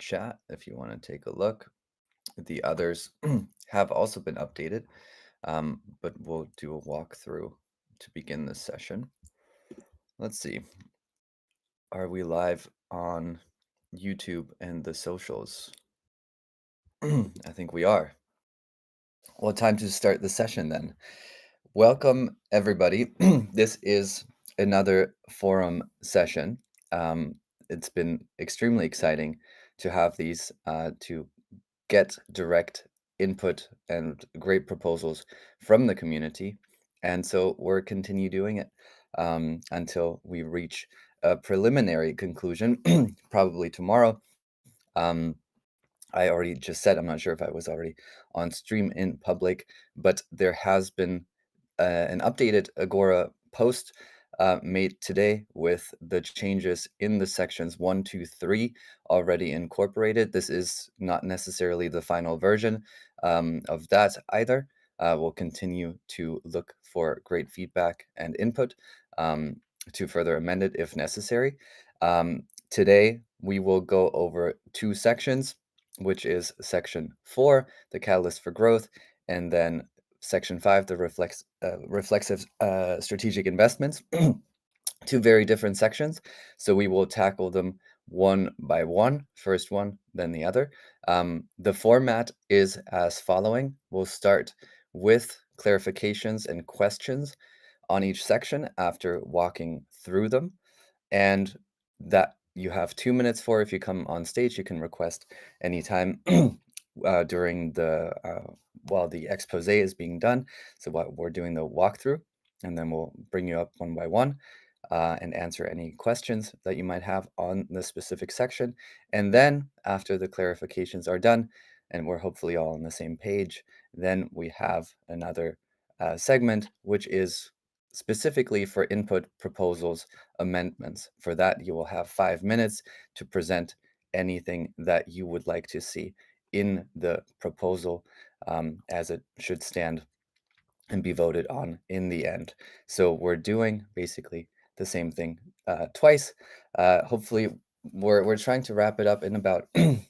chat if you want to take a look. The others have also been updated, but we'll do a walkthrough to begin this session. Let's see. Are we live on YouTube and the socials? I think we are. Well, time to start the session then. Welcome, everybody. This is another forum session. It's been extremely exciting to have these to get direct input and great proposals from the community. And so we're continue doing it until we reach a preliminary conclusion, probably tomorrow. Um, I already just said, I'm not sure if I was already on stream in public, but there has been an updated Agora post made today with the changes in the sections 1, 2, 3 already incorporated. This is not necessarily the final version of that either. We'll continue to look for great feedback and input to further amend it if necessary. Today, we will go over 2 sections, which is section 4, the catalyst for growth, and then section 5, the reflexive strategic investments. 2 very different sections, so we will tackle them one by one, first one, then the other. The format is as following. We'll start with clarifications and questions on each section after walking through them, and that you have 2 minutes for. If you come on stage, you can request anytime during the while the expose is being done. So while we're doing the walkthrough, and then we'll bring you up one by one and answer any questions that you might have on the specific section. And then after the clarifications are done, and we're hopefully all on the same page, then we have another segment, which is specifically for input, proposals, amendments. For that, you will have 5 minutes to present anything that you would like to see in the proposal as it should stand and be voted on in the end. So we're doing basically the same thing twice. Hopefully, we're trying to wrap it up in about in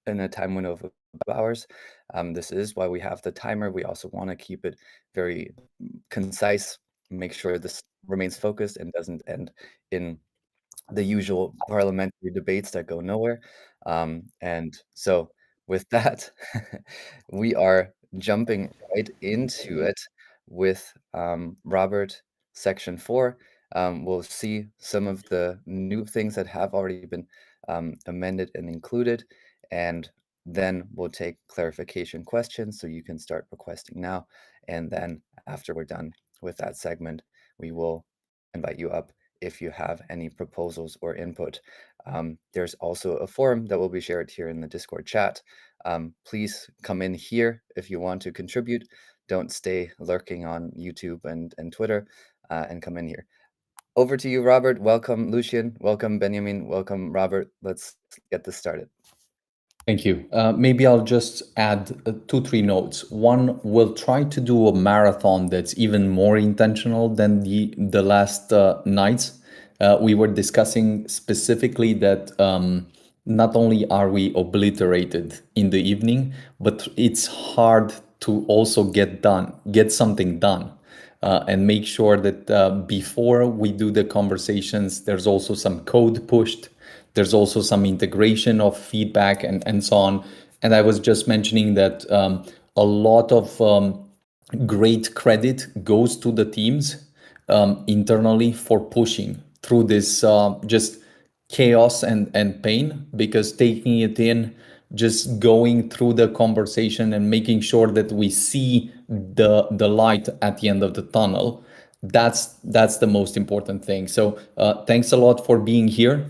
a time window of 2 hours. This is why we have the timer. We also want to keep it very concise, make sure this remains focused and doesn't end in the usual parliamentary debates that go nowhere. And so with that, we are jumping right into it with Robert, section 4. We'll see some of the new things that have already been amended and included, and then we'll take clarification questions, so you can start requesting now. And then after we're done with that segment, we will invite you up if you have any proposals or input. There's also a forum that will be shared here in the Discord chat. Please come in here if you want to contribute. Don't stay lurking on YouTube and Twitter, and come in here. Over to you, Robert. Welcome, Lucian. Welcome, Benjamin. Welcome, Robert. Let's get this started. Thank you. Maybe I'll just add 2-3 notes. One, we'll try to do a marathon that's even more intentional than the last nights. We were discussing specifically that not only are we obliterated in the evening, but it's hard to also get something done. And make sure that before we do the conversations, there's also some code pushed. There's also some integration of feedback and so on. And I was just mentioning that a lot of great credit goes to the teams internally for pushing through this just chaos and pain, because taking it in, just going through the conversation and making sure that we see the light at the end of the tunnel, that's the most important thing. So thanks a lot for being here.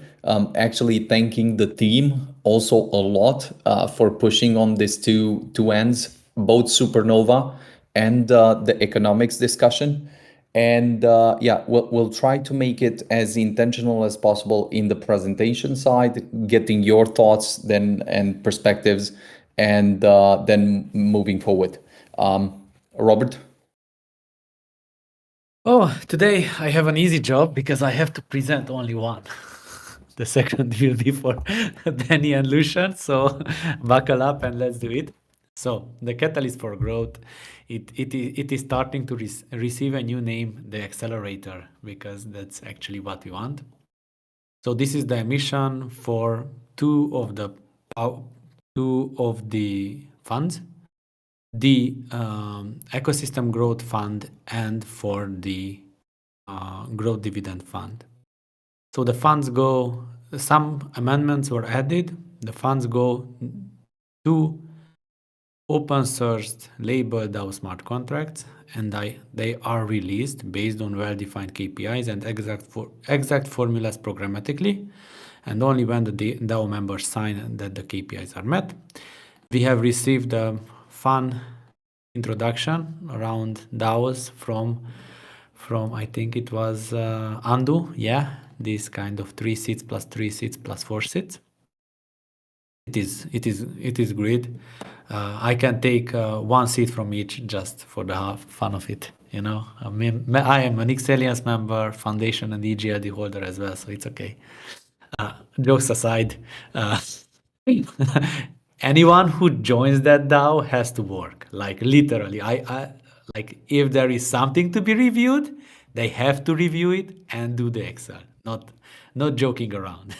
Actually thanking the team also a lot for pushing on these two ends, both Supernova and the economics discussion. And yeah, we'll try to make it as intentional as possible in the presentation side, getting your thoughts then and perspectives, and then moving forward. Robert? Oh, today I have an easy job because I have to present only one. The second will be for Danny and Lucian. So buckle up and let's do it. So the catalyst for growth, it is starting to receive a new name, the accelerator, because that's actually what we want. So this is the emission for two of the funds, the ecosystem growth fund and for the growth dividend fund. So the funds go, some amendments were added. The funds go to open sourced labeled DAO smart contracts, and they are released based on well-defined KPIs and exact formulas programmatically. And only when the DAO members sign that the KPIs are met. We have received a fun introduction around DAOs from I think it was Andu, yeah, this kind of 3 seats plus 3 seats plus 4 seats. It is great. I can take 1 seat from each just for the fun of it. You know, I mean, I am an Excelians member, Foundation, and EGLD holder as well, so it's okay. Jokes aside, anyone who joins that DAO has to work. Like literally, I like if there is something to be reviewed, they have to review it and do the Excel. Not joking around.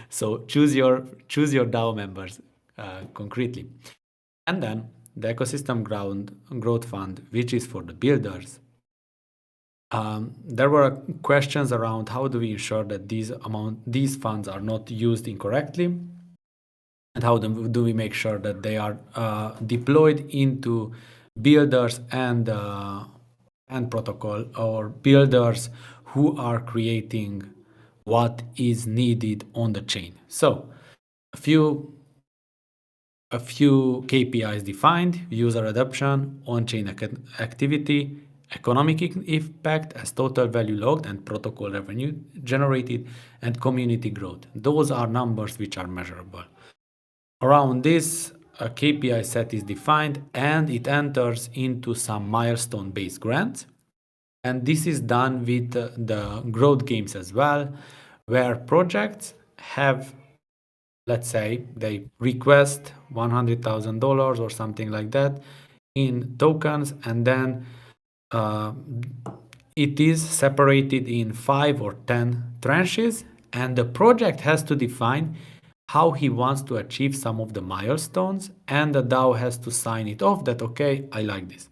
So choose your DAO members concretely, and then the ecosystem growth fund, which is for the builders. There were questions around how do we ensure that these funds are not used incorrectly, and how do we make sure that they are deployed into builders and protocol, or builders who are creating what is needed on the chain. So a few KPIs defined: user adoption, on-chain activity, economic impact as total value logged and protocol revenue generated, and community growth. Those are numbers which are measurable. Around this, a KPI set is defined and it enters into some milestone-based grants. And this is done with the growth games as well, where projects have, let's say, they request $100,000 or something like that in tokens, and then it is separated in 5 or 10 tranches, and the project has to define how he wants to achieve some of the milestones, and the DAO has to sign it off that, okay, I like this.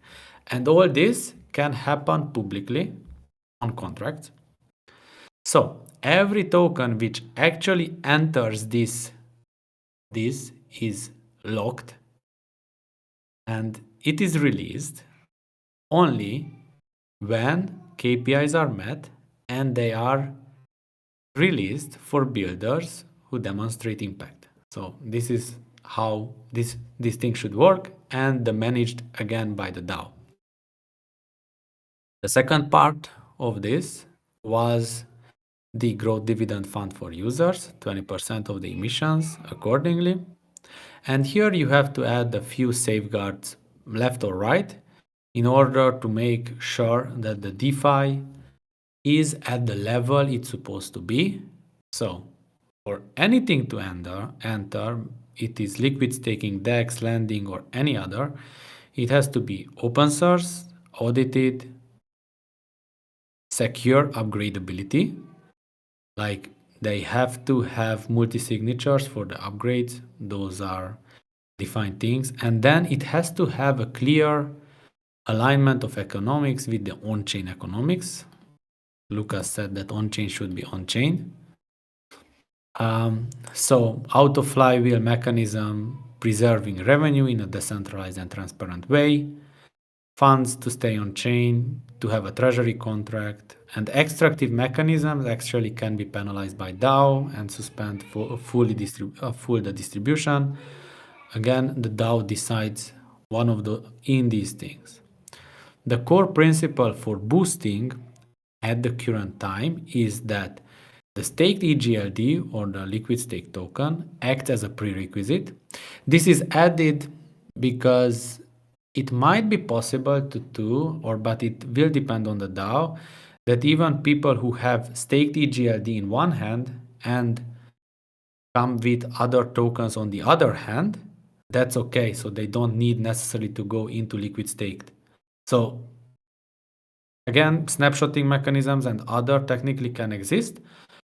And all this can happen publicly on contracts. So every token which actually enters this is locked, and it is released only when KPIs are met and they are released for builders who demonstrate impact. So this is how this thing should work, and managed again by the DAO. The second part of this was the growth dividend fund for users, 20% of the emissions accordingly. And here you have to add a few safeguards left or right in order to make sure that the DeFi is at the level it's supposed to be. So for anything to enter, it is liquid staking, DEX, lending, or any other, it has to be open source, audited, secure upgradability. Like they have to have multi-signatures for the upgrades. Those are defined things. And then it has to have a clear alignment of economics with the on-chain economics. Lucas said that on-chain should be on-chain. So auto flywheel mechanism, preserving revenue in a decentralized and transparent way, funds to stay on chain, to have a treasury contract, and extractive mechanisms actually can be penalized by DAO and suspend full the distribution. Again, the DAO decides one of these things. The core principle for boosting at the current time is that the staked EGLD, or the liquid stake token, acts as a prerequisite. This is added because it might be possible to do, but it will depend on the DAO, that even people who have staked EGLD in one hand and come with other tokens on the other hand, that's okay. So they don't need necessarily to go into liquid staked. So again, snapshotting mechanisms and other technically can exist,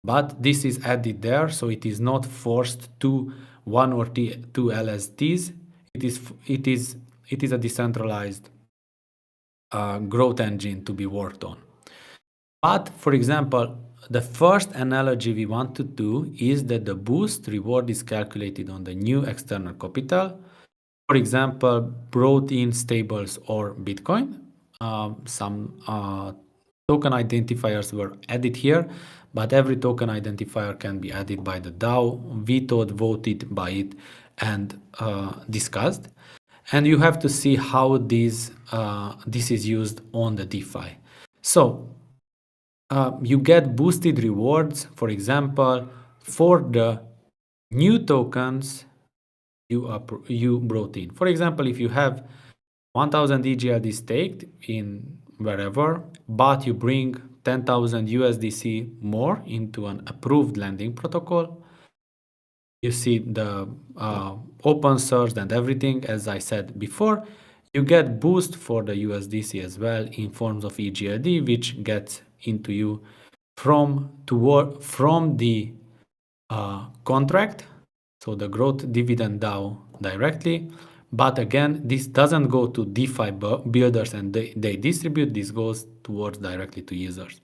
but this is added there, so it is not forced to one or two LSDs. It is a decentralized growth engine to be worked on. But for example, the first analogy we want to do is that the boost reward is calculated on the new external capital. For example, brought in stables or Bitcoin. Some token identifiers were added here, but every token identifier can be added by the DAO, vetoed, voted by it, and discussed. And you have to see how this is used on the DeFi. So you get boosted rewards, for example, for the new tokens you brought in. For example, if you have 1000 EGLD staked in wherever, but you bring 10,000 USDC more into an approved lending protocol, you see the open source and everything, as I said before, you get boost for the USDC as well in forms of EGLD, which gets into you from the contract, so the growth dividend DAO directly. But again, this doesn't go to DeFi builders and they distribute. This goes towards directly to users.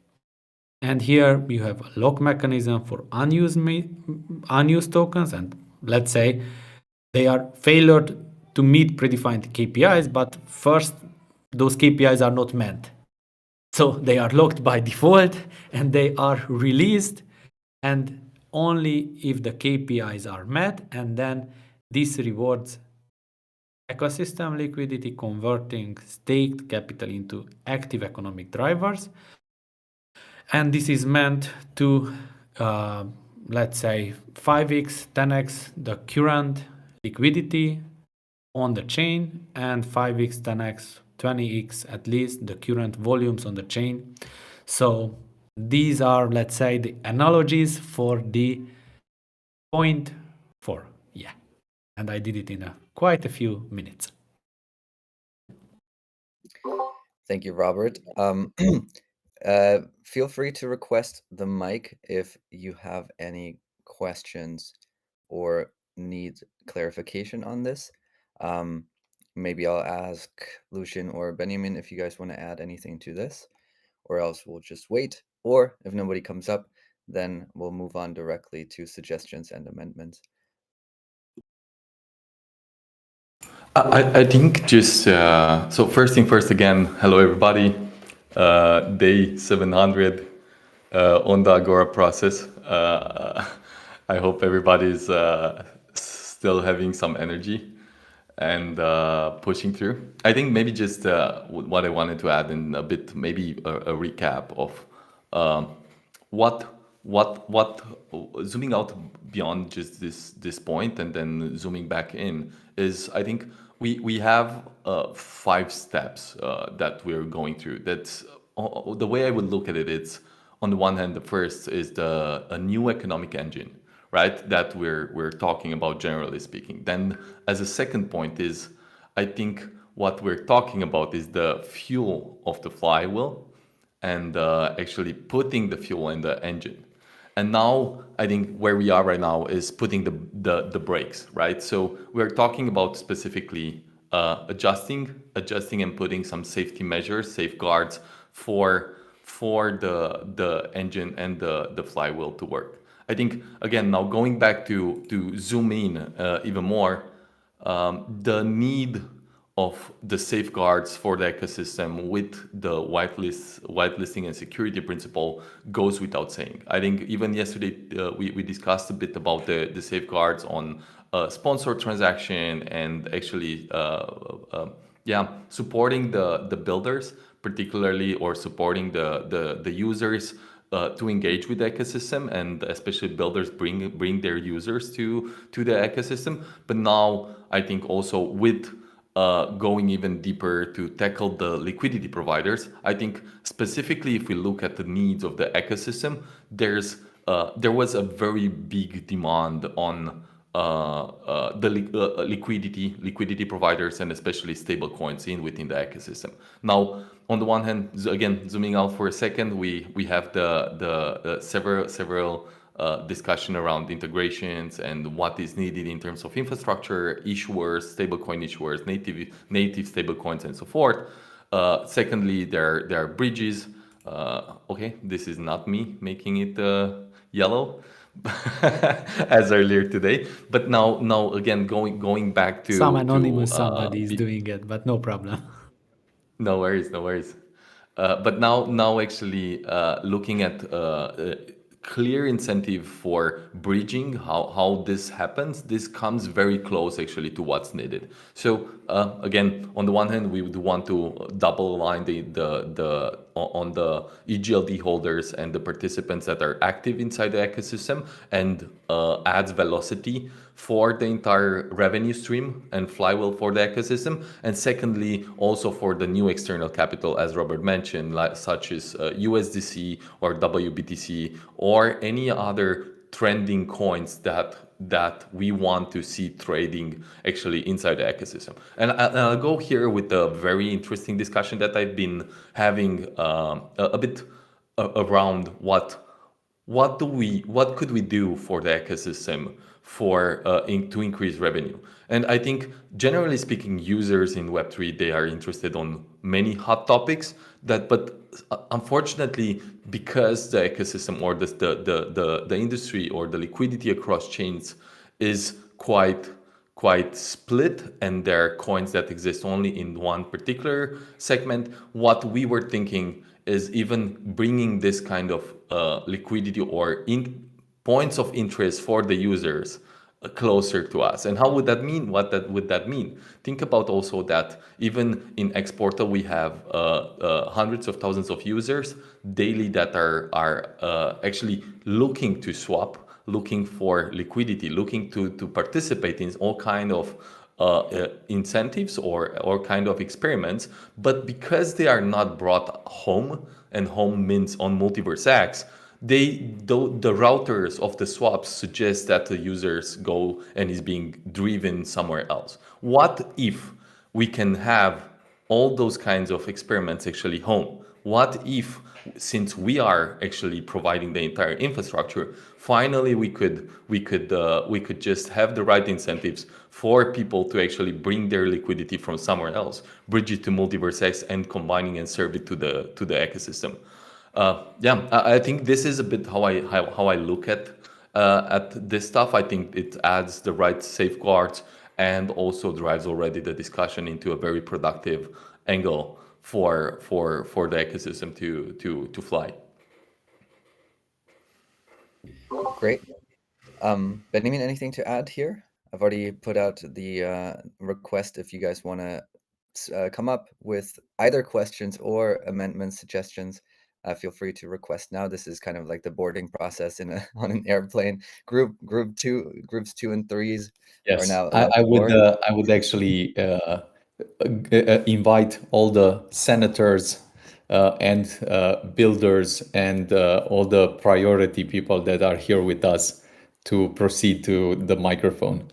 And here you have a lock mechanism for unused tokens, and let's say they are failed to meet predefined KPIs, but first those KPIs are not met. So they are locked by default and they are released, and only if the KPIs are met, and then this rewards ecosystem liquidity, converting staked capital into active economic drivers. And this is meant to, let's say, 5x, 10x the current liquidity on the chain, and 5x, 10x, 20x at least the current volumes on the chain. So these are, let's say, the analogies for the 0.4. Yeah. And I did it in quite a few minutes. Thank you, Robert. Feel free to request the mic if you have any questions or need clarification on this. Maybe I'll ask Lucian or Benjamin if you guys want to add anything to this, or else we'll just wait. Or if nobody comes up, then we'll move on directly to suggestions and amendments. I think just so first thing first, again, hello everybody. Day 700 on the Agora process. I hope everybody's still having some energy and pushing through. I think maybe just what I wanted to add in a bit, maybe a recap of what zooming out beyond just this point and then zooming back in is, I think we have 5 steps that we're going through. That's the way I would look at it. It's on the one hand, the first is a new economic engine, right? That we're talking about, generally speaking. Then as a second point is, I think what we're talking about is the fuel of the flywheel and actually putting the fuel in the engine. And now I think where we are right now is putting the brakes, right? So we're talking about specifically adjusting and putting some safety measures, safeguards for the engine and the flywheel to work. I think, again, now going back to zoom in even more, the need of the safeguards for the ecosystem with the whitelisting and security principle goes without saying. I think even yesterday we discussed a bit about the safeguards on sponsored transaction and actually supporting the builders particularly, or supporting the users to engage with the ecosystem, and especially builders bring their users to the ecosystem. But now I think also with going even deeper to tackle the liquidity providers. I think specifically if we look at the needs of the ecosystem, there was a very big demand on the liquidity providers and especially stable coins within the ecosystem. Now, on the one hand, again, zooming out for a second, we have the several discussion around integrations and what is needed in terms of infrastructure, issuers, stablecoin issuers, native stablecoins, and so forth. Secondly, there are bridges. Okay, this is not me making it yellow as earlier today, but now again going back Some to anonymous somebody is doing it, but no problem. no worries, no worries. But now actually looking at clear incentive for bridging, how this happens, this comes very close actually to what's needed. So again, on the one hand, we would want to double align on the EGLD holders and the participants that are active inside the ecosystem and adds velocity for the entire revenue stream and flywheel for the ecosystem. And secondly, also for the new external capital, as Robert mentioned, such as USDC or WBTC or any other trending coins that we want to see trading actually inside the ecosystem. And I'll go here with a very interesting discussion that I've been having a bit around what could we do for the ecosystem to increase revenue. And I think generally speaking, users in Web3, they are interested on many hot topics but unfortunately, because the ecosystem or the industry or the liquidity across chains is quite split, and there are coins that exist only in one particular segment, what we were thinking is even bringing this kind of liquidity or points of interest for the users closer to us. And how would that mean? Would that mean? Think about also that even in Exporter, we have hundreds of thousands of users daily that are actually looking to swap, looking for liquidity, looking to participate in all kind of incentives or kind of experiments. But because they are not brought home, and home means on MultiversX, the routers of the swaps suggest that the users go and is being driven somewhere else. What if we can have all those kinds of experiments actually home? What if, since we are actually providing the entire infrastructure, finally we could just have the right incentives for people to actually bring their liquidity from somewhere else, bridge it to MultiversX, and combining and serve it to the ecosystem. I think this is a bit how I look at this stuff. I think it adds the right safeguards and also drives already the discussion into a very productive angle for the ecosystem to fly. Great. Benjamin, anything to add here? I've already put out the request if you guys want to come up with either questions or amendments, suggestions. Feel free to request now. This is kind of like the boarding process on an airplane. Groups 2 and 3s are now allowed to board. I would actually invite all the senators and builders and all the priority people that are here with us to proceed to the microphone.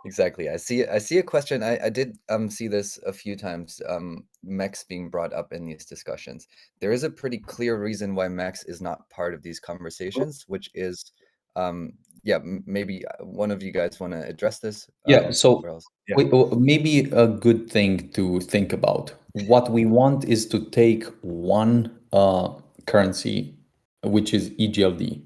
Exactly. I see a question. I did see this a few times, MEX being brought up in these discussions. There is a pretty clear reason why MEX is not part of these conversations, which is maybe one of you guys want to address this. Maybe a good thing to think about. What we want is to take one currency, which is EGLD,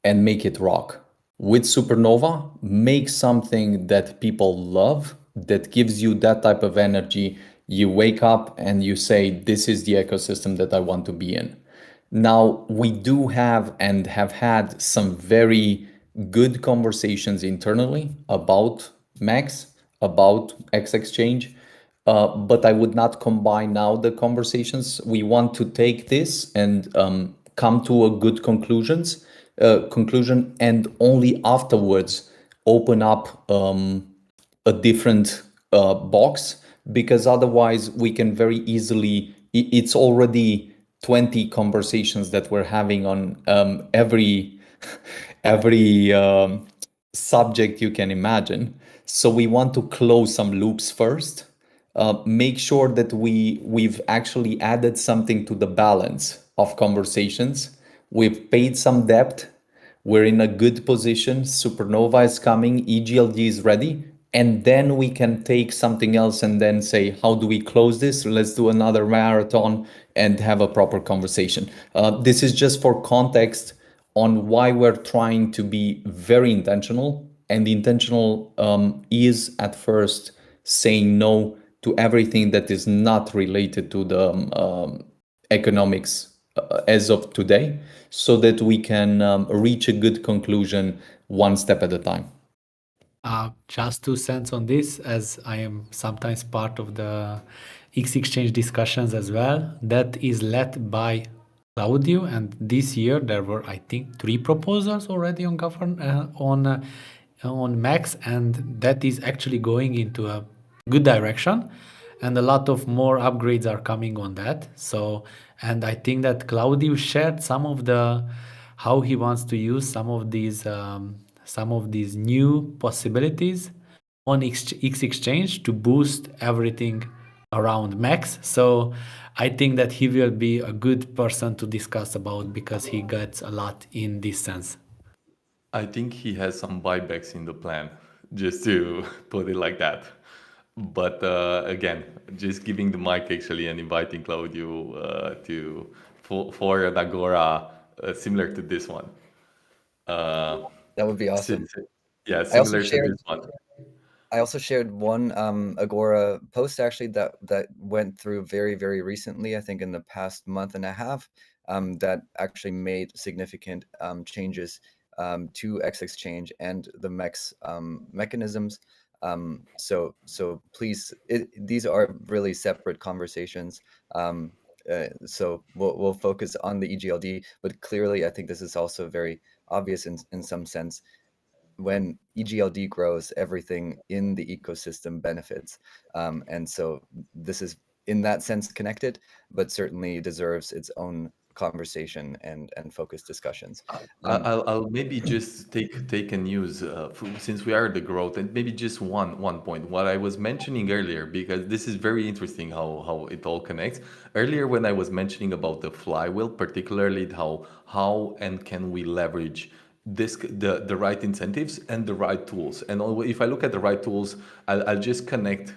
and make it rock. With Supernova, make something that people love, that gives you that type of energy. You wake up and you say, this is the ecosystem that I want to be in. Now, we do have and have had some very good conversations internally about MEX, about X Exchange, but I would not combine now the conversations. We want to take this and come to a good conclusion, and only afterwards open up a different box, because otherwise we can very easily, it's already 20 conversations that we're having on every every subject you can imagine. So we want to close some loops first, make sure that we've actually added something to the balance of conversations. We've paid some debt. We're in a good position. Supernova is coming. EGLD is ready. And then we can take something else and then say, how do we close this? Let's do another marathon and have a proper conversation. This is just for context on why we're trying to be very intentional. And the intentional is at first saying no to everything that is not related to the economics as of today, so that we can reach a good conclusion one step at a time. Just 2 cents on this, as I am sometimes part of the X Exchange discussions as well. That is led by Claudio, and this year there were, I think, 3 proposals already on Max, and that is actually going into a good direction, and a lot of more upgrades are coming on that. So, and I think that Claudio shared some of the how he wants to use some of these new possibilities on X Exchange to boost everything around Max. So I think that he will be a good person to discuss about, because he gets a lot in this sense. I think he has some buybacks in the plan, just to put it like that. But again, just giving the mic actually and inviting Claudio to for an agora similar to this one. That would be Si- awesome. si- yeah, I also similar to shared this one. I also shared one Agora post actually that went through very, very recently, I think in the past month and a half, that actually made significant changes to X Exchange and the MEX mechanisms. So please, these are really separate conversations. So we'll focus on the EGLD, but clearly I think this is also very obvious in some sense. When EGLD grows, everything in the ecosystem benefits. And so this is in that sense connected, but certainly deserves its own conversation and focused discussions. I'll maybe just take a news since we are the growth, and maybe just one point what I was mentioning earlier, because this is very interesting how it all connects. Earlier when I was mentioning about the flywheel, particularly how and can we leverage the right incentives and the right tools. And if I look at the right tools, I'll just connect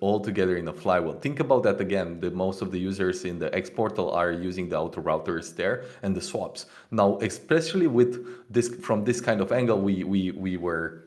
all together in a flywheel. Think about that again. Most of the users in the X portal are using the auto routers there and the swaps. Now, especially with this from this kind of angle, we were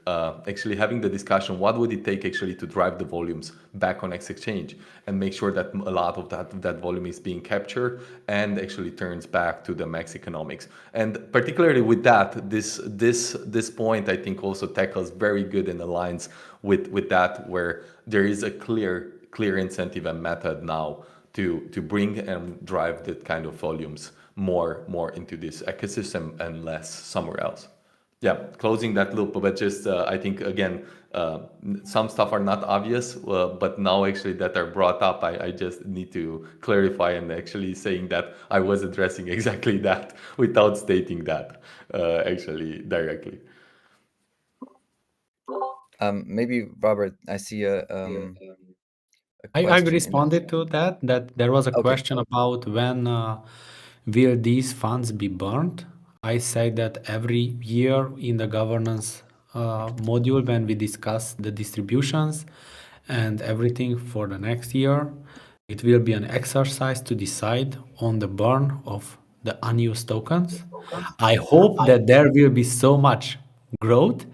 actually having the discussion: what would it take actually to drive the volumes back on X Exchange and make sure that a lot of that volume is being captured and actually turns back to the max economics. And particularly with that, this point I think also tackles very good and aligns with that, where there is a clear incentive and method now to bring and drive that kind of volumes more into this ecosystem and less somewhere else. Yeah, closing that loop, but just I think again, some stuff are not obvious, but now actually that are brought up, I just need to clarify and actually saying that I was addressing exactly that without stating that actually directly. Maybe Robert, I see a I've question in. responded to that there was a Okay. question about when will these funds be burned. I say that every year in the governance module, when we discuss the distributions and everything for the next year, it will be an exercise to decide on the burn of the unused tokens. I hope that there will be so much growth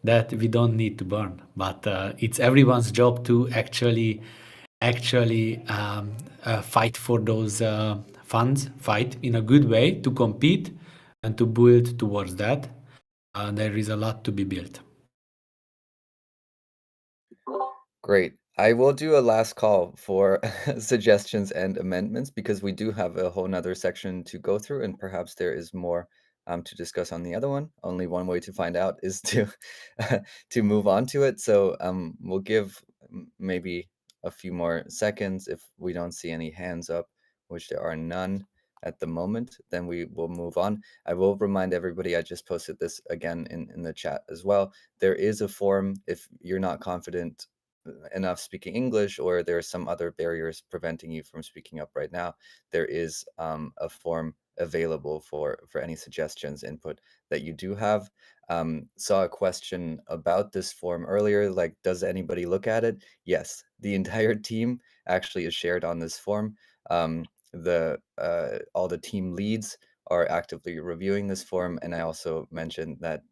that we don't need to burn, but it's everyone's job to actually fight for those funds, fight in a good way to compete and to build towards that. There is a lot to be built. Great. I will do a last call for suggestions and amendments because we do have a whole nother section to go through, and perhaps there is more to discuss on the other one. Only one way to find out is to to move on to it. So we'll give maybe a few more seconds. If we don't see any hands up, which there are none at the moment, then we will move on. I will remind everybody, I just posted this again in the chat as well. There is a form if you're not confident enough speaking English, or there are some other barriers preventing you from speaking up right now. There is a form available for any suggestions, input that you do have. Saw a question about this form earlier, like, does anybody look at it? Yes, the entire team actually is shared on this form. The all the team leads are actively reviewing this form, and I also mentioned that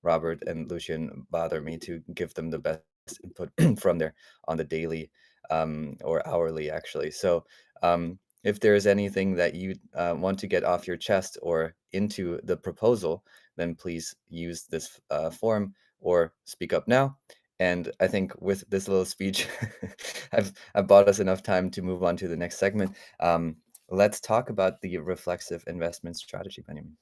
Robert and Lucian bother me to give them the best input from there on the daily or hourly, actually. So if there is anything that you want to get off your chest or into the proposal, then please use this form or speak up now. And I think with this little speech, I've bought us enough time to move on to the next segment. Let's talk about the reflexive investment strategy, Benjamin.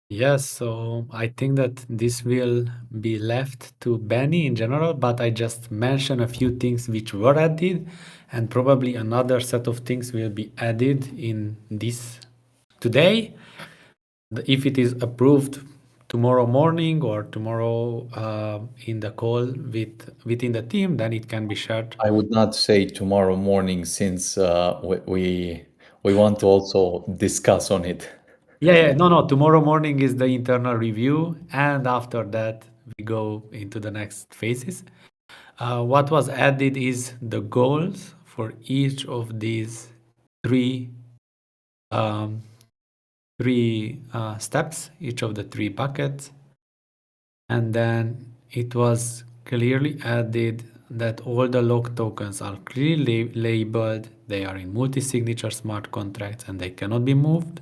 Yes, so I think that this will be left to Benny in general, but I just mention a few things which were added, and probably another set of things will be added in this today. If it is approved tomorrow morning or tomorrow in the call within the team, then it can be shared. I would not say tomorrow morning since we want to also discuss on it. Yeah, no. Tomorrow morning is the internal review, and after that we go into the next phases. What was added is the goals for each of these three um, steps, each of the three buckets, and then it was clearly added that all the lock tokens are clearly labeled. They are in multi-signature smart contracts and they cannot be moved.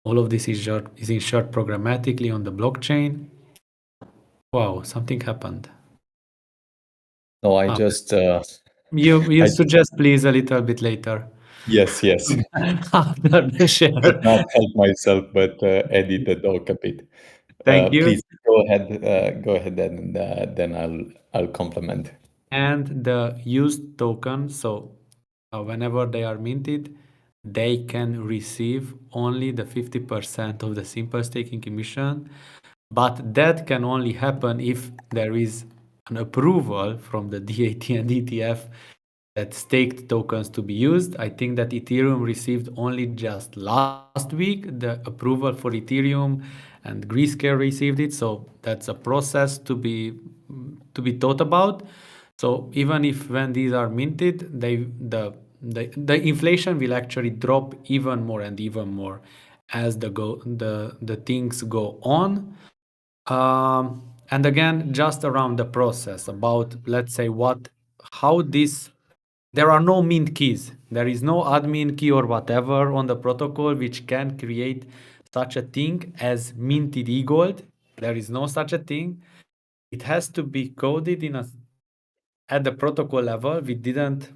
All of this is ensured programmatically on the blockchain. Wow, something happened. No, I just You I suggest please a little bit later. yes. After the Could share. not help myself but edit the doc a bit. Thank you. Please go ahead, and then I'll complement. And the used token, so whenever they are minted, they can receive only the 50% of the simple staking commission, but that can only happen if there is an approval from the DAT and ETF that staked tokens to be used. I think that Ethereum received only just last week the approval for Ethereum, and Grayscale received it. So that's a process to be thought about. So even if when these are minted, the inflation will actually drop even more and even more as the things go on. And again, just around the process about, let's say, how this, there are no mint keys. There is no admin key or whatever on the protocol which can create such a thing as minted e-gold. There is no such a thing. It has to be coded at the protocol level. We didn't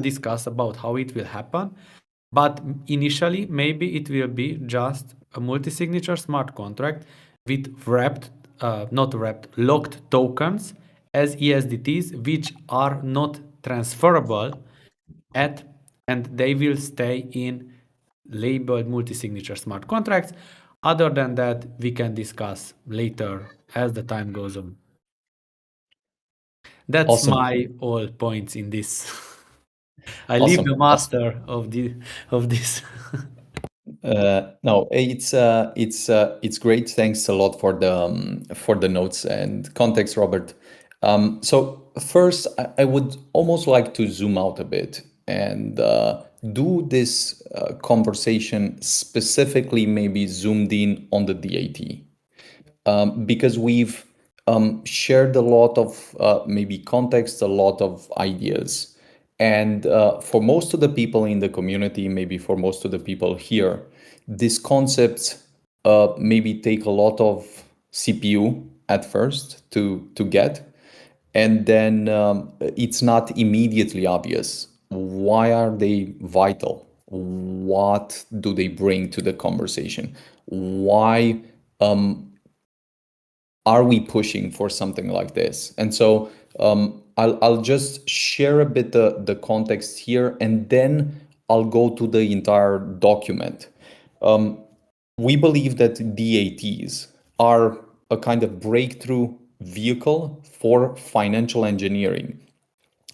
discuss about how it will happen, but initially maybe it will be just a multi-signature smart contract with locked tokens as ESDTs, which are not transferable and they will stay in labeled multi-signature smart contracts. Other than that, we can discuss later as the time goes on. That's Awesome. my all points in this. I leave Awesome. the master of this. No, it's great. Thanks a lot for the notes and context, Robert. So first, I would almost like to zoom out a bit and do this conversation specifically, maybe zoomed in on the DAT. Because we've shared a lot of maybe context, a lot of ideas. And for most of the people in the community, maybe for most of the people here, these concepts maybe take a lot of CPU at first to get. And then it's not immediately obvious. Why are they vital? What do they bring to the conversation? Why are we pushing for something like this? And so I'll just share a bit the context here, and then I'll go to the entire document. We believe that DATs are a kind of breakthrough vehicle for financial engineering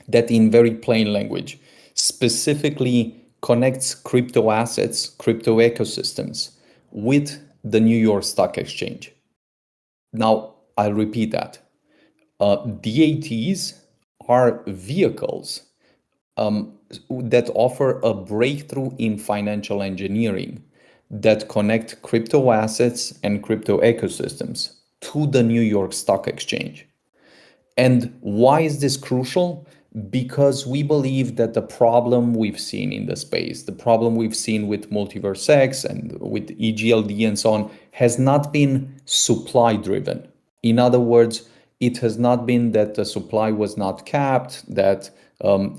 that, in very plain language, specifically connects crypto assets, crypto ecosystems with the New York Stock Exchange. Now, I'll repeat that. DATs are vehicles that offer a breakthrough in financial engineering that connect crypto assets and crypto ecosystems to the New York Stock Exchange. And why is this crucial? Because we believe that the problem we've seen in the space, the problem we've seen with MultiversX and with EGLD and so on, has not been supply driven. In other words, it has not been that the supply was not capped, that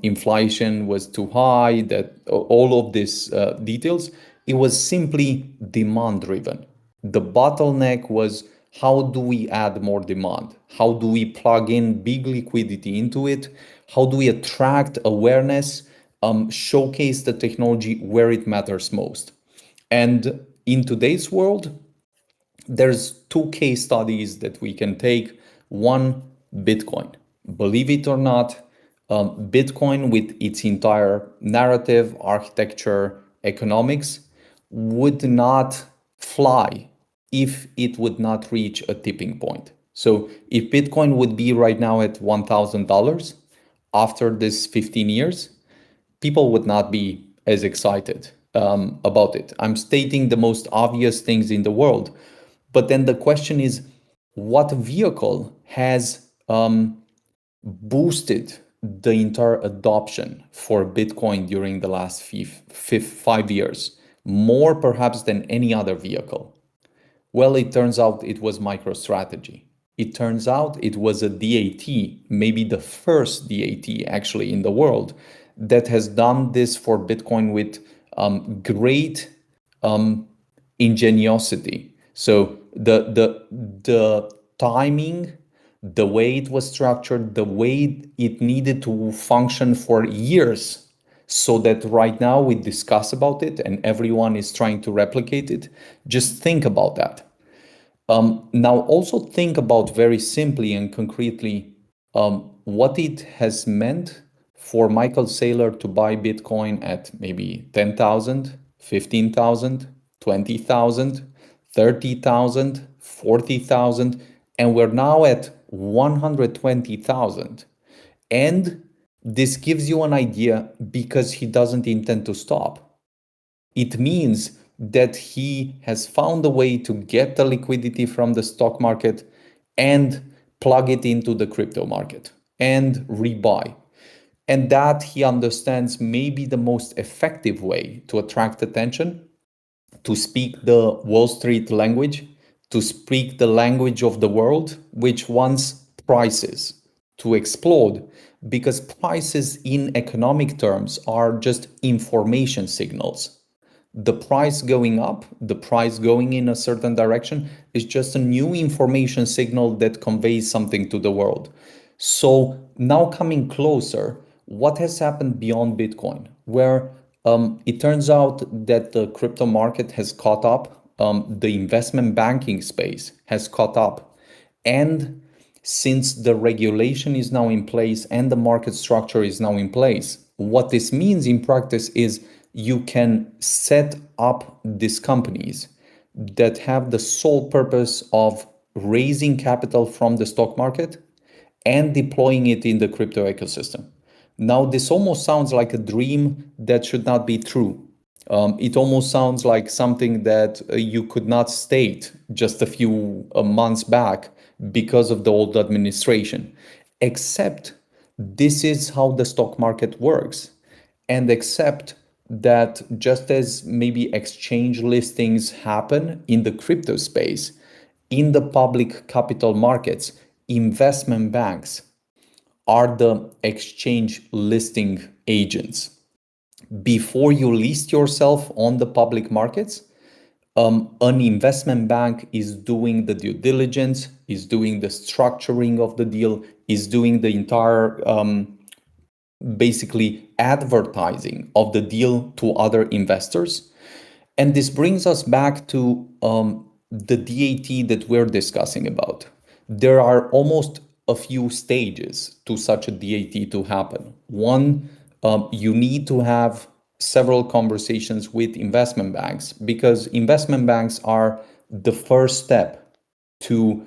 inflation was too high, that all of these details. It was simply demand driven. The bottleneck was, how do we add more demand? How do we plug in big liquidity into it? How do we attract awareness, showcase the technology where it matters most? And in today's world, there's two case studies that we can take. One, Bitcoin. Believe it or not, Bitcoin, with its entire narrative, architecture, economics, would not fly if it would not reach a tipping point. So if Bitcoin would be right now at $1,000 after this 15 years, people would not be as excited about it. I'm stating the most obvious things in the world. But then the question is, what vehicle has boosted the entire adoption for Bitcoin during the last 5 years, more perhaps than any other vehicle? Well, it turns out it was MicroStrategy. It turns out it was a DAT, maybe the first DAT actually in the world, that has done this for Bitcoin with great ingenuity. So the timing, the way it was structured, the way it needed to function for years, so that right now we discuss about it and everyone is trying to replicate it. Just think about that. Now also think about, very simply and concretely, what it has meant for Michael Saylor to buy Bitcoin at maybe 10,000, 15,000, 20,000, 30,000, 40,000, and we're now at 120,000. And this gives you an idea because he doesn't intend to stop. It means that he has found a way to get the liquidity from the stock market and plug it into the crypto market and rebuy. And that he understands may be the most effective way to attract attention, to speak the Wall Street language, to speak the language of the world, which wants prices to explode, because prices in economic terms are just information signals. The price going up, the price going in a certain direction is just a new information signal that conveys something to the world. So now coming closer, what has happened beyond Bitcoin, where it turns out that the crypto market has caught up, the investment banking space has caught up, and since the regulation is now in place and the market structure is now in place, what this means in practice is you can set up these companies that have the sole purpose of raising capital from the stock market and deploying it in the crypto ecosystem. Now, this almost sounds like a dream that should not be true. It almost sounds like something that you could not state just a few months back because of the old administration. Except this is how the stock market works. And except that just as maybe exchange listings happen in the crypto space, in the public capital markets, investment banks are the exchange listing agents. before you list yourself on the public markets, an investment bank is doing the due diligence, is doing the structuring of the deal, is doing the entire basically advertising of the deal to other investors. And this brings us back to the DAT that we're discussing about. There are almost a few stages to such a DAT to happen. One, you need to have several conversations with investment banks, because investment banks are the first step to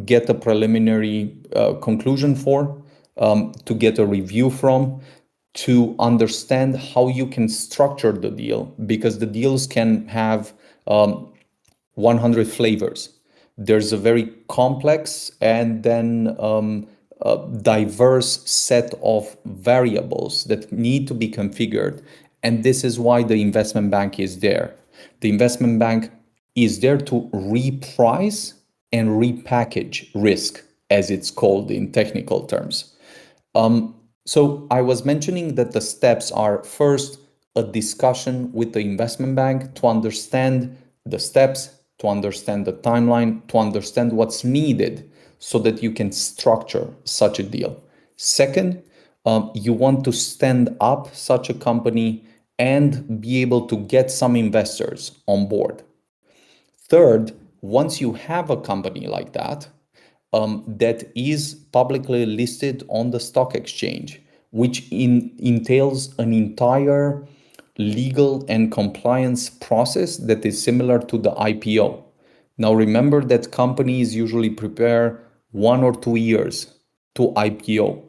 get a preliminary conclusion for, to get a review from, to understand how you can structure the deal, because the deals can have 100 flavors. There's a very complex and then diverse set of variables that need to be configured. And this is why the investment bank is there. The investment bank is there to reprice and repackage risk, as it's called in technical terms. So I was mentioning that the steps are: first, a discussion with the investment bank to understand the steps, to understand the timeline, to understand what's needed so that you can structure such a deal. Second, you want to stand up such a company and be able to get some investors on board. Third, once you have a company like that, that is publicly listed on the stock exchange, which entails an entire legal and compliance process that is similar to the IPO. Now, remember that companies usually prepare 1 or 2 years to IPO.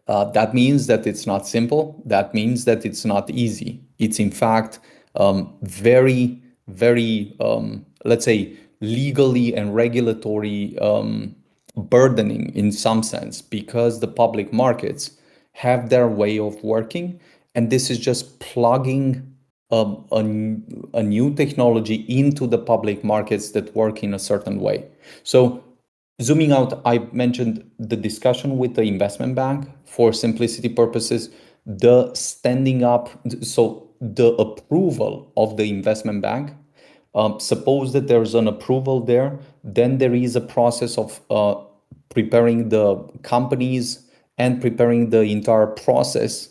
That means that it's not simple. That means that it's not easy. It's in fact very, very, let's say, legally and regulatory burdening in some sense, because the public markets have their way of working. And this is just plugging a new technology into the public markets that work in a certain way. So zooming out, I mentioned the discussion with the investment bank for simplicity purposes, the standing up, so the approval of the investment bank. Suppose that there's an approval there, then there is a process of preparing the companies and preparing the entire process.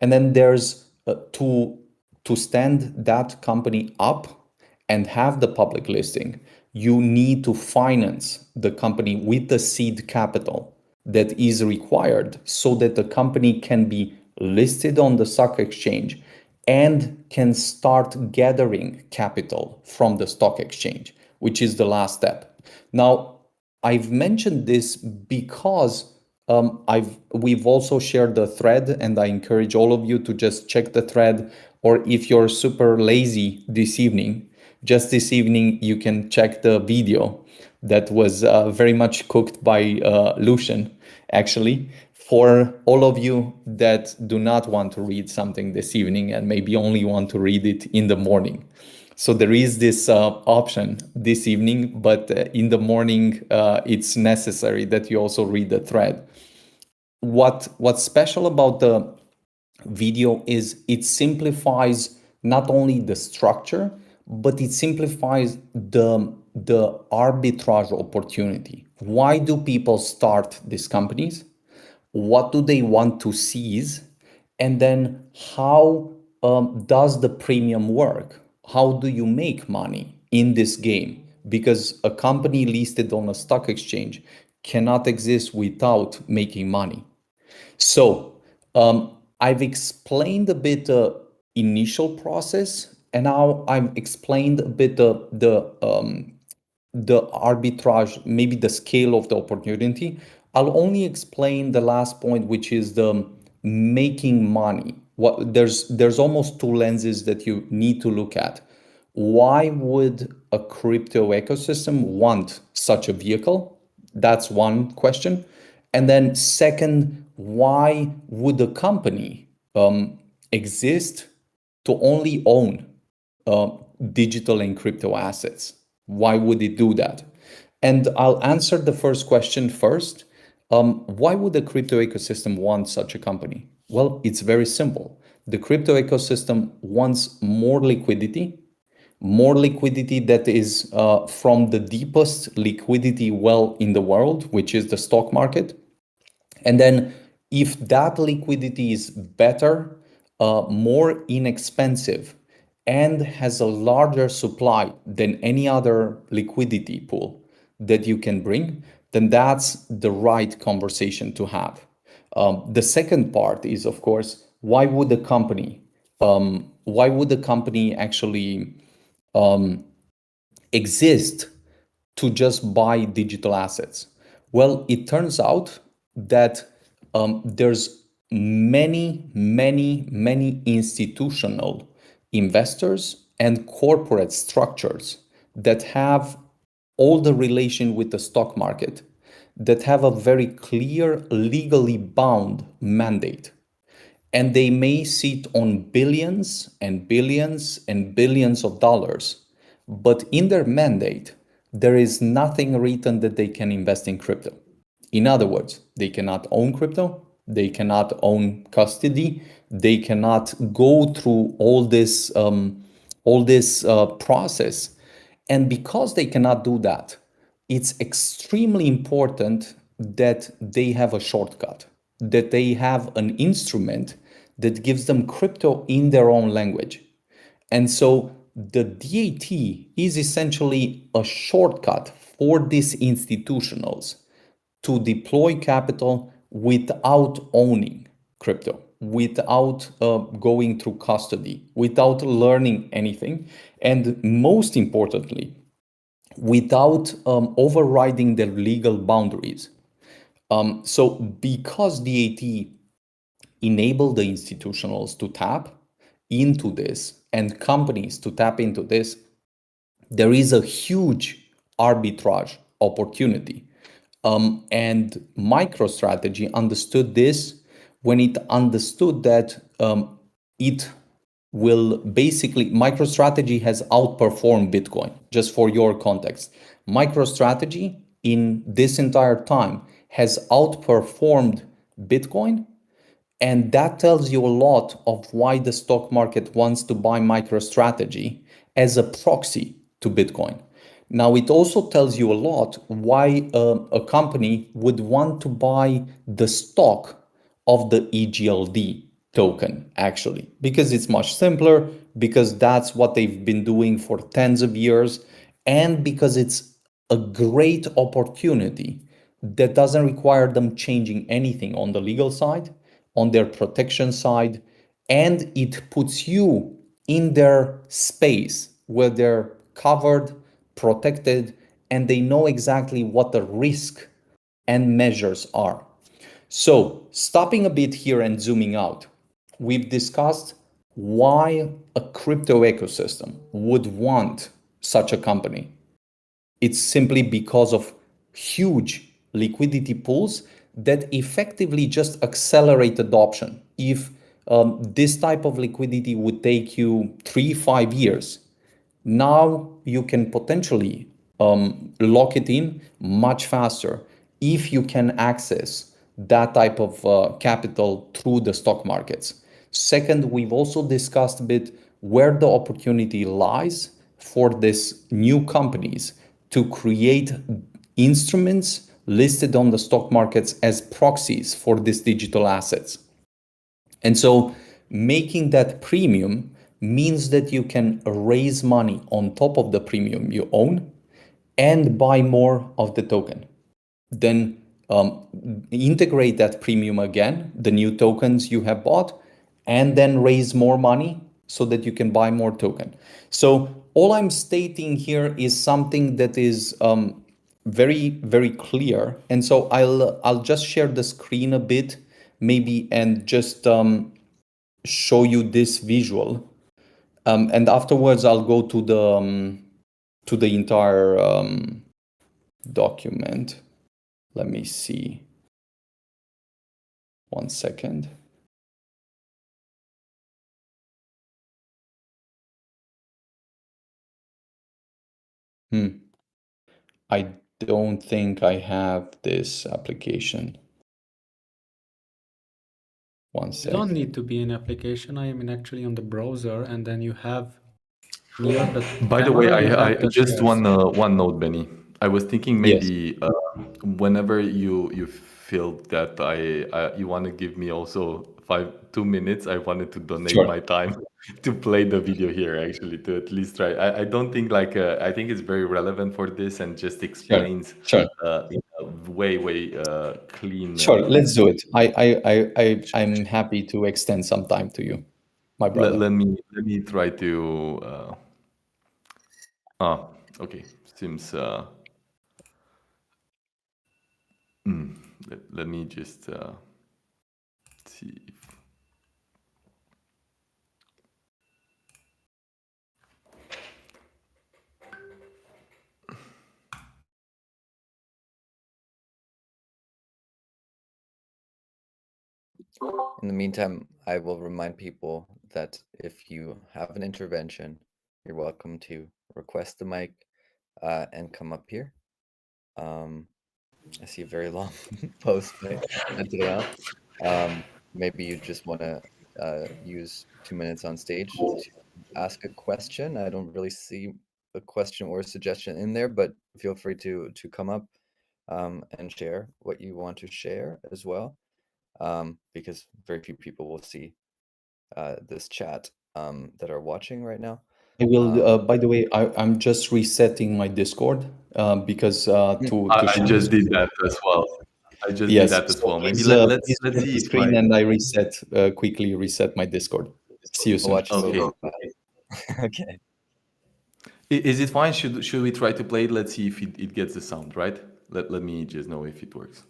And then there's to stand that company up and have the public listing, you need to finance the company with the seed capital that is required so that the company can be listed on the stock exchange and can start gathering capital from the stock exchange, which is the last step. Now, I've mentioned this because we've also shared the thread, and I encourage all of you to just check the thread. Or if you're super lazy this evening, just this evening, you can check the video that was very much cooked by Lucian, actually. For all of you that do not want to read something this evening and maybe only want to read it in the morning. So there is this option this evening, but in the morning, it's necessary that you also read the thread. What's special about the video is it simplifies not only the structure, but it simplifies the arbitrage opportunity. Why do people start these companies? What do they want to seize? And then how does the premium work? How do you make money in this game? Because a company listed on a stock exchange cannot exist without making money. So I've explained a bit the initial process, and now I've explained a bit the arbitrage, maybe the scale of the opportunity. I'll only explain the last point, which is the making money. There's almost two lenses that you need to look at. Why would a crypto ecosystem want such a vehicle? That's one question. And then second, why would a company exist to only own digital and crypto assets? Why would it do that? And I'll answer the first question first. Why would the crypto ecosystem want such a company? Well, it's very simple. The crypto ecosystem wants more liquidity that is from the deepest liquidity well in the world, which is the stock market. And then if that liquidity is better, more inexpensive, and has a larger supply than any other liquidity pool that you can bring, then that's the right conversation to have. The second part is, of course, why would the company actually exist to just buy digital assets? Well, it turns out that there's many institutional investors and corporate structures that have all the relation with the stock market, that have a very clear, legally bound mandate. And they may sit on billions and billions and billions of dollars, but in their mandate, there is nothing written that they can invest in crypto. In other words, they cannot own crypto, they cannot own custody, they cannot go through all this process. And because they cannot do that, it's extremely important that they have a shortcut, that they have an instrument that gives them crypto in their own language. And so the DAT is essentially a shortcut for these institutionals to deploy capital without owning crypto, without going through custody, without learning anything, and most importantly, without overriding their legal boundaries. So because DAT enable the institutionals to tap into this and companies to tap into this, there is a huge arbitrage opportunity. And MicroStrategy understood this when it understood that it will basically, MicroStrategy has outperformed Bitcoin. Just for your context, MicroStrategy in this entire time has outperformed Bitcoin, and that tells you a lot of why the stock market wants to buy MicroStrategy as a proxy to Bitcoin. Now, it also tells you a lot why a company would want to buy the stock of the EGLD token, actually, because it's much simpler, because that's what they've been doing for tens of years, and because it's a great opportunity that doesn't require them changing anything on the legal side, on their protection side, and it puts you in their space where they're covered, protected, and they know exactly what the risk and measures are. So, stopping a bit here and zooming out, we've discussed why a crypto ecosystem would want such a company. It's simply because of huge liquidity pools that effectively just accelerate adoption. If this type of liquidity would take you 3-5 years, now you can potentially lock it in much faster if you can access that type of capital through the stock markets. Second, we've also discussed a bit where the opportunity lies for these new companies to create instruments listed on the stock markets as proxies for these digital assets. And so making that premium means that you can raise money on top of the premium you own and buy more of the token. Then integrate that premium again, the new tokens you have bought, and then raise more money so that you can buy more token. So all I'm stating here is something that is very clear. And so I'll just share the screen a bit, maybe, and just show you this visual. And afterwards, I'll go to the entire document. Let me see. 1 second. I don't think I have this application. One You sec. don't need to be in application. I am actually on the browser, and then you have near the By the way, camera, you I have the just shares. one note, Benny. I was thinking Yes, maybe whenever you feel that you want to give me also 2 minutes, I wanted to donate sure, my time to play the video here, actually, to at least try. I don't think like I think it's very relevant for this and just sure, explains sure, in a way clean. sure. Let's do it. I'm happy to extend some time to you, my brother. Let me try to. Ah, okay. Seems. Let me just see if In the meantime, I will remind people that if you have an intervention, you're welcome to request the mic and come up here. I see a very long post sent around. Maybe you just want to use 2 minutes on stage to ask a question. I don't really see a question or a suggestion in there, but feel free to come up and share what you want to share as well, because very few people will see this chat that are watching right now. I will. Um, By the way, I'm just resetting my Discord because to I share. just did that as well. I just did Yes. that as So well. Maybe please, let's please let's share see the if my screen, and I quickly reset my Discord. See you I'll soon. watch you okay. over. Okay. Is it fine? Should we try to play it? Let's see if it gets the sound right. Let me just know if it works.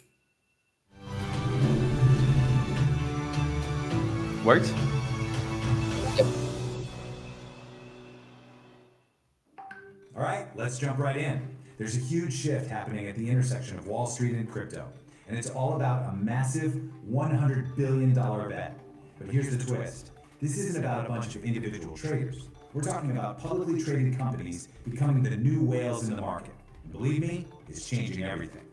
Works? All right, let's jump right in. There's a huge shift happening at the intersection of Wall Street and crypto, and it's all about a massive $100 billion bet. But here's the twist. This isn't about a bunch of individual traders. We're talking about publicly traded companies becoming the new whales in the market. And believe me, it's changing everything.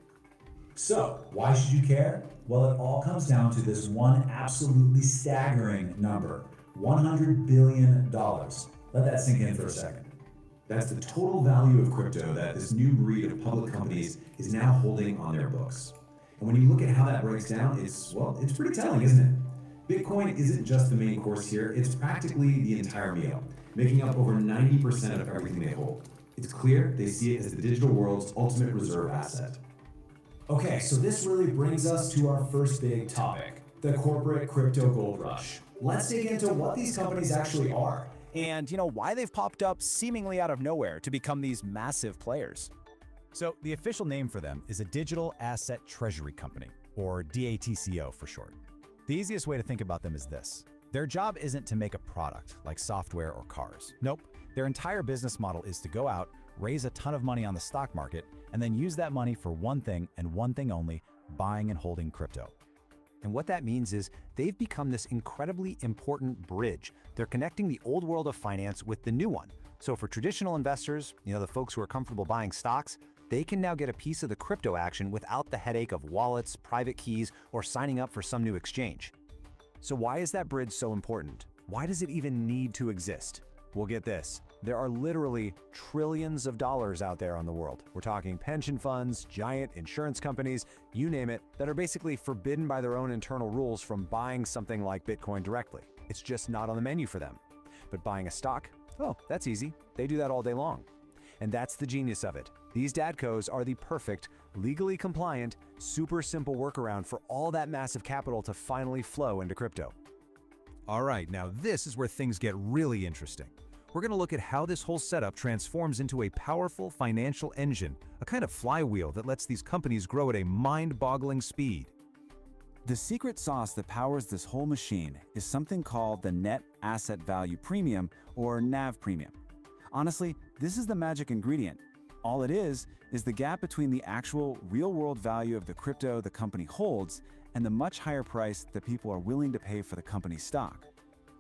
So, why should you care? Well, it all comes down to this one absolutely staggering number, $100 billion. Let that sink in for a second. That's the total value of crypto that this new breed of public companies is now holding on their books. And when you look at how that breaks down, it's pretty telling, isn't it? Bitcoin isn't just the main course here, it's practically the entire meal, making up over 90% of everything they hold. It's clear they see it as the digital world's ultimate reserve asset. Okay, so this really brings us to our first big topic, the corporate crypto gold rush. Let's dig into what these companies actually are. And why they've popped up seemingly out of nowhere to become these massive players. So the official name for them is a Digital Asset Treasury Company, or DATCO for short. The easiest way to think about them is this. Their job isn't to make a product like software or cars. Nope, their entire business model is to go out, raise a ton of money on the stock market, and then use that money for one thing and one thing only, buying and holding crypto. And what that means is they've become this incredibly important bridge. They're connecting the old world of finance with the new one. So for traditional investors, the folks who are comfortable buying stocks, they can now get a piece of the crypto action without the headache of wallets, private keys, or signing up for some new exchange. So why is that bridge so important? Why does it even need to exist? Well, get this. There are literally trillions of dollars out there on the world. We're talking pension funds, giant insurance companies, you name it, that are basically forbidden by their own internal rules from buying something like Bitcoin directly. It's just not on the menu for them. But buying a stock? Oh, that's easy. They do that all day long. And that's the genius of it. These DATCOs are the perfect, legally compliant, super simple workaround for all that massive capital to finally flow into crypto. All right, now this is where things get really interesting. We're going to look at how this whole setup transforms into a powerful financial engine, a kind of flywheel that lets these companies grow at a mind-boggling speed. The secret sauce that powers this whole machine is something called the Net Asset Value Premium, or NAV Premium. Honestly, this is the magic ingredient. All it is the gap between the actual real-world value of the crypto the company holds and the much higher price that people are willing to pay for the company's stock.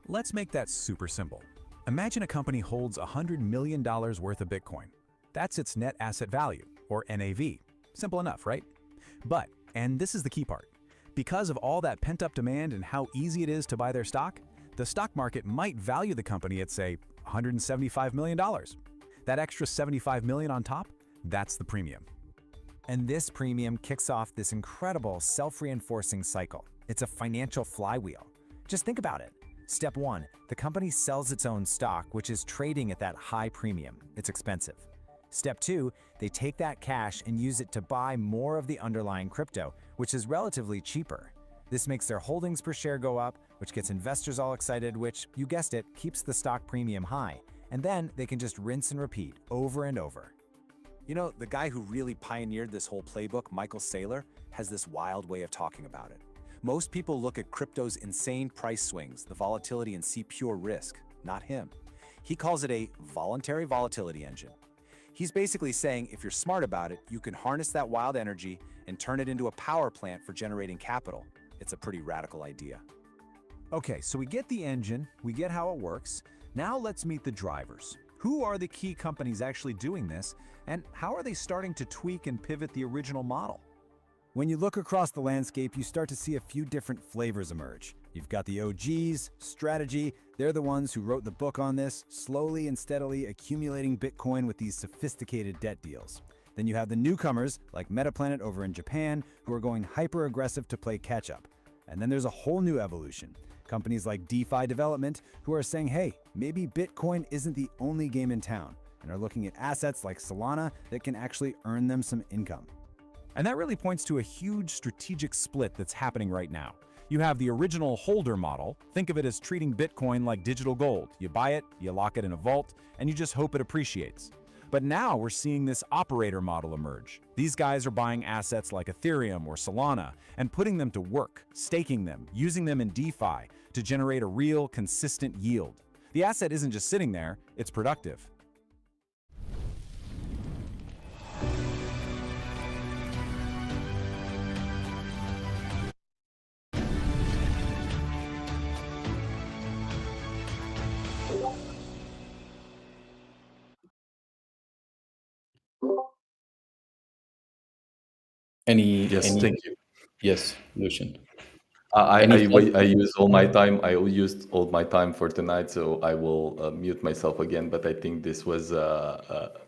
Let's make that super simple. Imagine a company holds $100 million worth of Bitcoin. That's its net asset value, or NAV. Simple enough, right? But, and this is the key part, Because of all that pent-up demand and how easy it is to buy their stock, the stock market might value the company at, say, $175 million. That extra $75 million on top, that's the premium. And this premium kicks off this incredible self-reinforcing cycle. It's a financial flywheel. Just think about it. Step 1, the company sells its own stock, which is trading at that high premium. It's expensive. Step 2, they take that cash and use it to buy more of the underlying crypto, which is relatively cheaper. This makes their holdings per share go up, which gets investors all excited, which, you guessed it, keeps the stock premium high. And then they can just rinse and repeat over and over. You know, the guy who really pioneered this whole playbook, Michael Saylor, has this wild way of talking about it. Most people look at crypto's insane price swings, the volatility, and see pure risk. Not him. He calls it a voluntary volatility engine. He's basically saying if you're smart about it, you can harness that wild energy and turn it into a power plant for generating capital. It's a pretty radical idea. Okay, so we get the engine, we get how it works. Now let's meet the drivers. Who are the key companies actually doing this, and how are they starting to tweak and pivot the original model? When you look across the landscape, you start to see a few different flavors emerge. You've got the OGs, Strategy. They're the ones who wrote the book on this, slowly and steadily accumulating Bitcoin with these sophisticated debt deals. Then you have the newcomers, like Metaplanet over in Japan, who are going hyper-aggressive to play catch-up. And then there's a whole new evolution. Companies like DeFi Development, who are saying, hey, maybe Bitcoin isn't the only game in town, and are looking at assets like Solana that can actually earn them some income. And that really points to a huge strategic split that's happening right now. You have the original holder model. Think of it as treating Bitcoin like digital gold. You buy it, you lock it in a vault, and you just hope it appreciates. But now we're seeing this operator model emerge. These guys are buying assets like Ethereum or Solana and putting them to work, staking them, using them in DeFi to generate a real, consistent yield. The asset isn't just sitting there, it's productive. Yes, Any, thank you. yes, Lucian. I use all my time. I used all my time for tonight, so I will mute myself again. But I think this was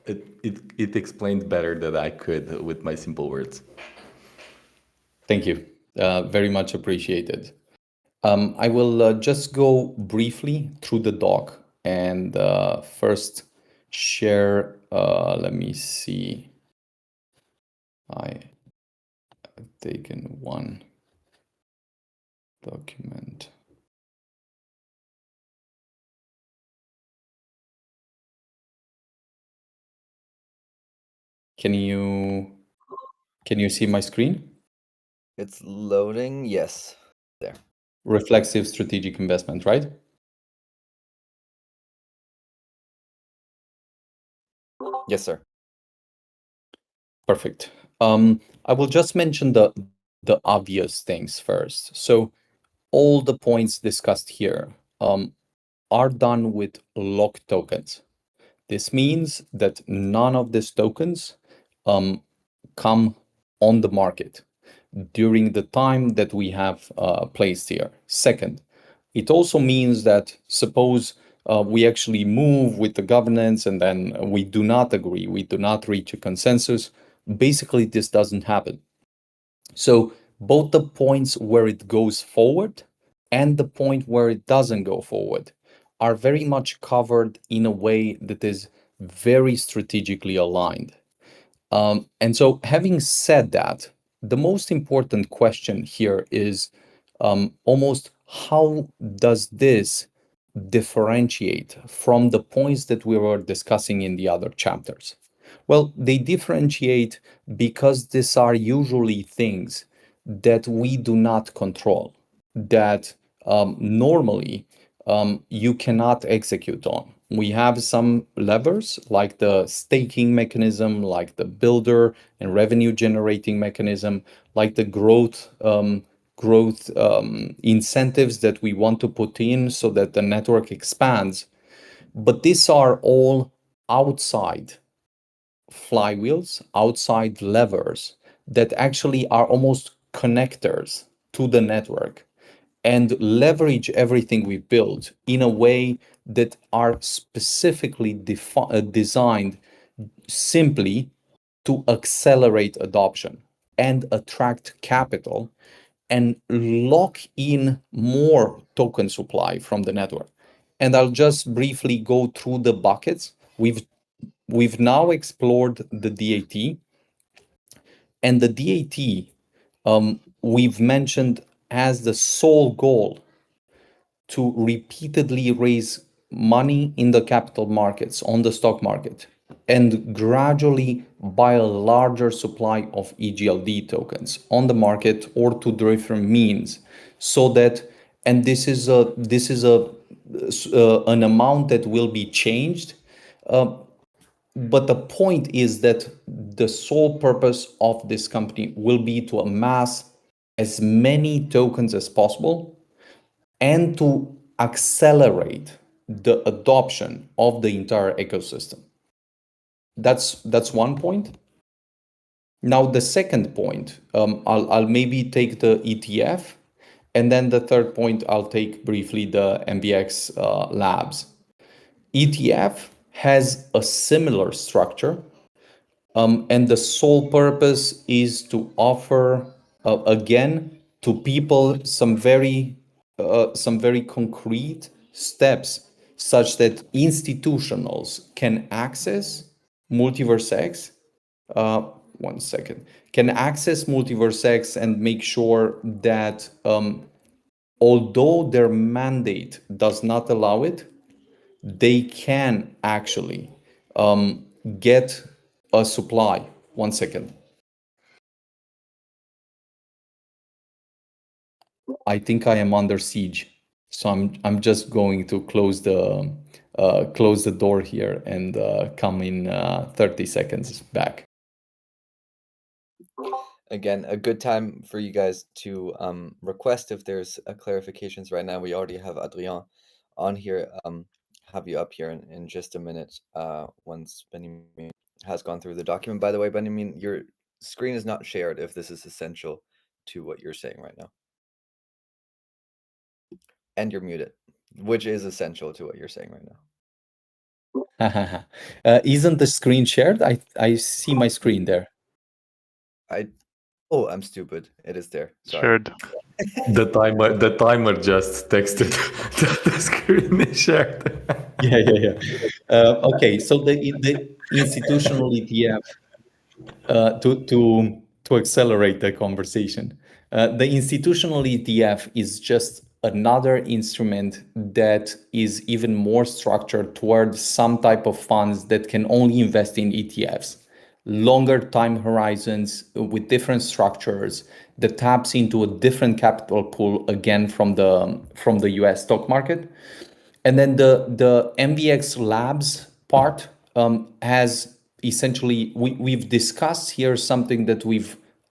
it explained better than I could with my simple words. Thank you. Very much appreciated. I will just go briefly through the doc and first share, let me see. I've taken one document. Can you see my screen? It's loading. Yes. There. Reflexive strategic investment, right? Yes, sir. Perfect. I will just mention the obvious things first. So all the points discussed here are done with locked tokens. This means that none of these tokens come on the market during the time that we have placed here. Second, it also means that suppose we actually move with the governance and then we do not agree, we do not reach a consensus, basically this doesn't happen. So both the points where it goes forward and the point where it doesn't go forward are very much covered in a way that is very strategically aligned. And so having said that, the most important question here is almost how does this differentiate from the points that we were discussing in the other chapters? Well, they differentiate because these are usually things that we do not control, that normally you cannot execute on. We have some levers like the staking mechanism, like the builder and revenue generating mechanism, like the growth incentives that we want to put in so that the network expands. But these are all outside flywheels, outside levers that actually are almost connectors to the network and leverage everything we built in a way that are specifically designed simply to accelerate adoption and attract capital and lock in more token supply from the network. And I'll just briefly go through the buckets. We've now explored the DAT, and the DAT we've mentioned as the sole goal to repeatedly raise money in the capital markets, on the stock market, and gradually buy a larger supply of EGLD tokens on the market or to different means, so that, and this is an amount that will be changed, but the point is that the sole purpose of this company will be to amass as many tokens as possible and to accelerate the adoption of the entire ecosystem. That's one point. Now the second point, I'll maybe take the ETF, and then the third point I'll take briefly the MBX Labs. ETF has a similar structure, and the sole purpose is to offer again to people some very concrete steps such that institutionals can access MultiversX. One second. Can access MultiversX and make sure that although their mandate does not allow it, they can actually get a supply. One second. I think I am under siege, so I'm just going to close the door here and come in 30 seconds back. Again, a good time for you guys to request if there's clarifications right now. We already have Adrien on here. Have you up here in just a minute once Benjamin has gone through the document. By the way, Benjamin, your screen is not shared if this is essential to what you're saying right now. And you're muted, which is essential to what you're saying right now. Isn't the screen shared? I see my screen there. I'm stupid. It is there. Sorry. Shared. The timer just texted that the screen is shared. Yeah. Okay, so the institutional ETF, to accelerate the conversation, the institutional ETF is just another instrument that is even more structured towards some type of funds that can only invest in ETFs, longer time horizons with different structures, that taps into a different capital pool again from the US stock market. And then the MBX Labs part has essentially, we've discussed here something that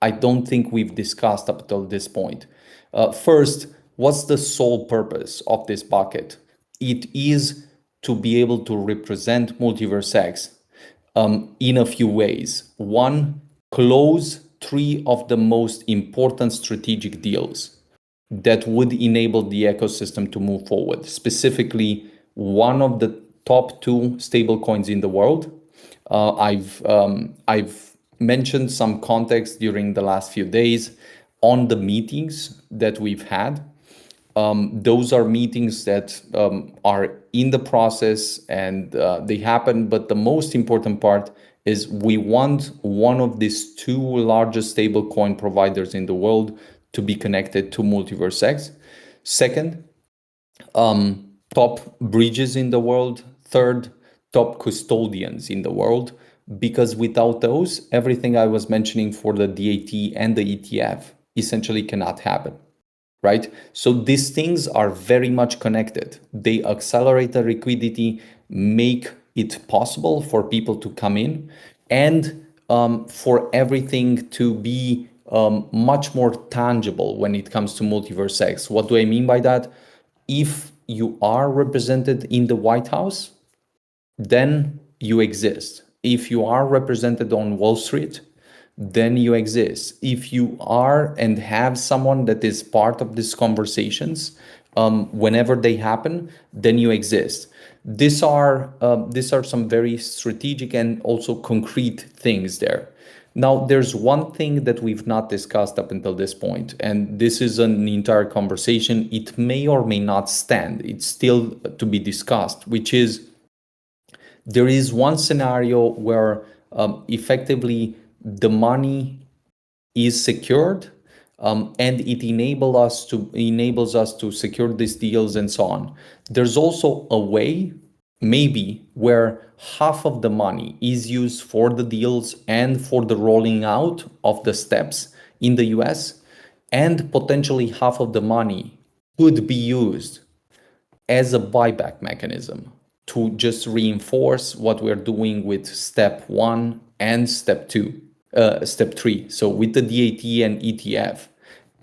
I don't think we've discussed up until this point. First, what's the sole purpose of this bucket? It is to be able to represent MultiversX in a few ways. One, close 3 of the most important strategic deals that would enable the ecosystem to move forward. Specifically, one of the top 2 stablecoins in the world. I've mentioned some context during the last few days on the meetings that we've had. Those are meetings that are in the process and they happen. But the most important part is we want one of these 2 largest stablecoin providers in the world to be connected to MultiversX. Second, top bridges in the world. Third, top custodians in the world. Because without those, everything I was mentioning for the DAT and the ETF essentially cannot happen. Right? So these things are very much connected. They accelerate the liquidity, make it possible for people to come in, and for everything to be much more tangible when it comes to MultiversX. What do I mean by that? If you are represented in the White House, then you exist. If you are represented on Wall Street, then you exist. If you are and have someone that is part of these conversations, whenever they happen, then you exist. These are some very strategic and also concrete things there. Now, there's one thing that we've not discussed up until this point, and this is an entire conversation. It may or may not stand. It's still to be discussed, which is there is one scenario where effectively the money is secured, and it enables us to secure these deals and so on. There's also a way, maybe, where half of the money is used for the deals and for the rolling out of the steps in the US, and potentially half of the money could be used as a buyback mechanism to just reinforce what we're doing with step one and step three. So with the DAT and ETF,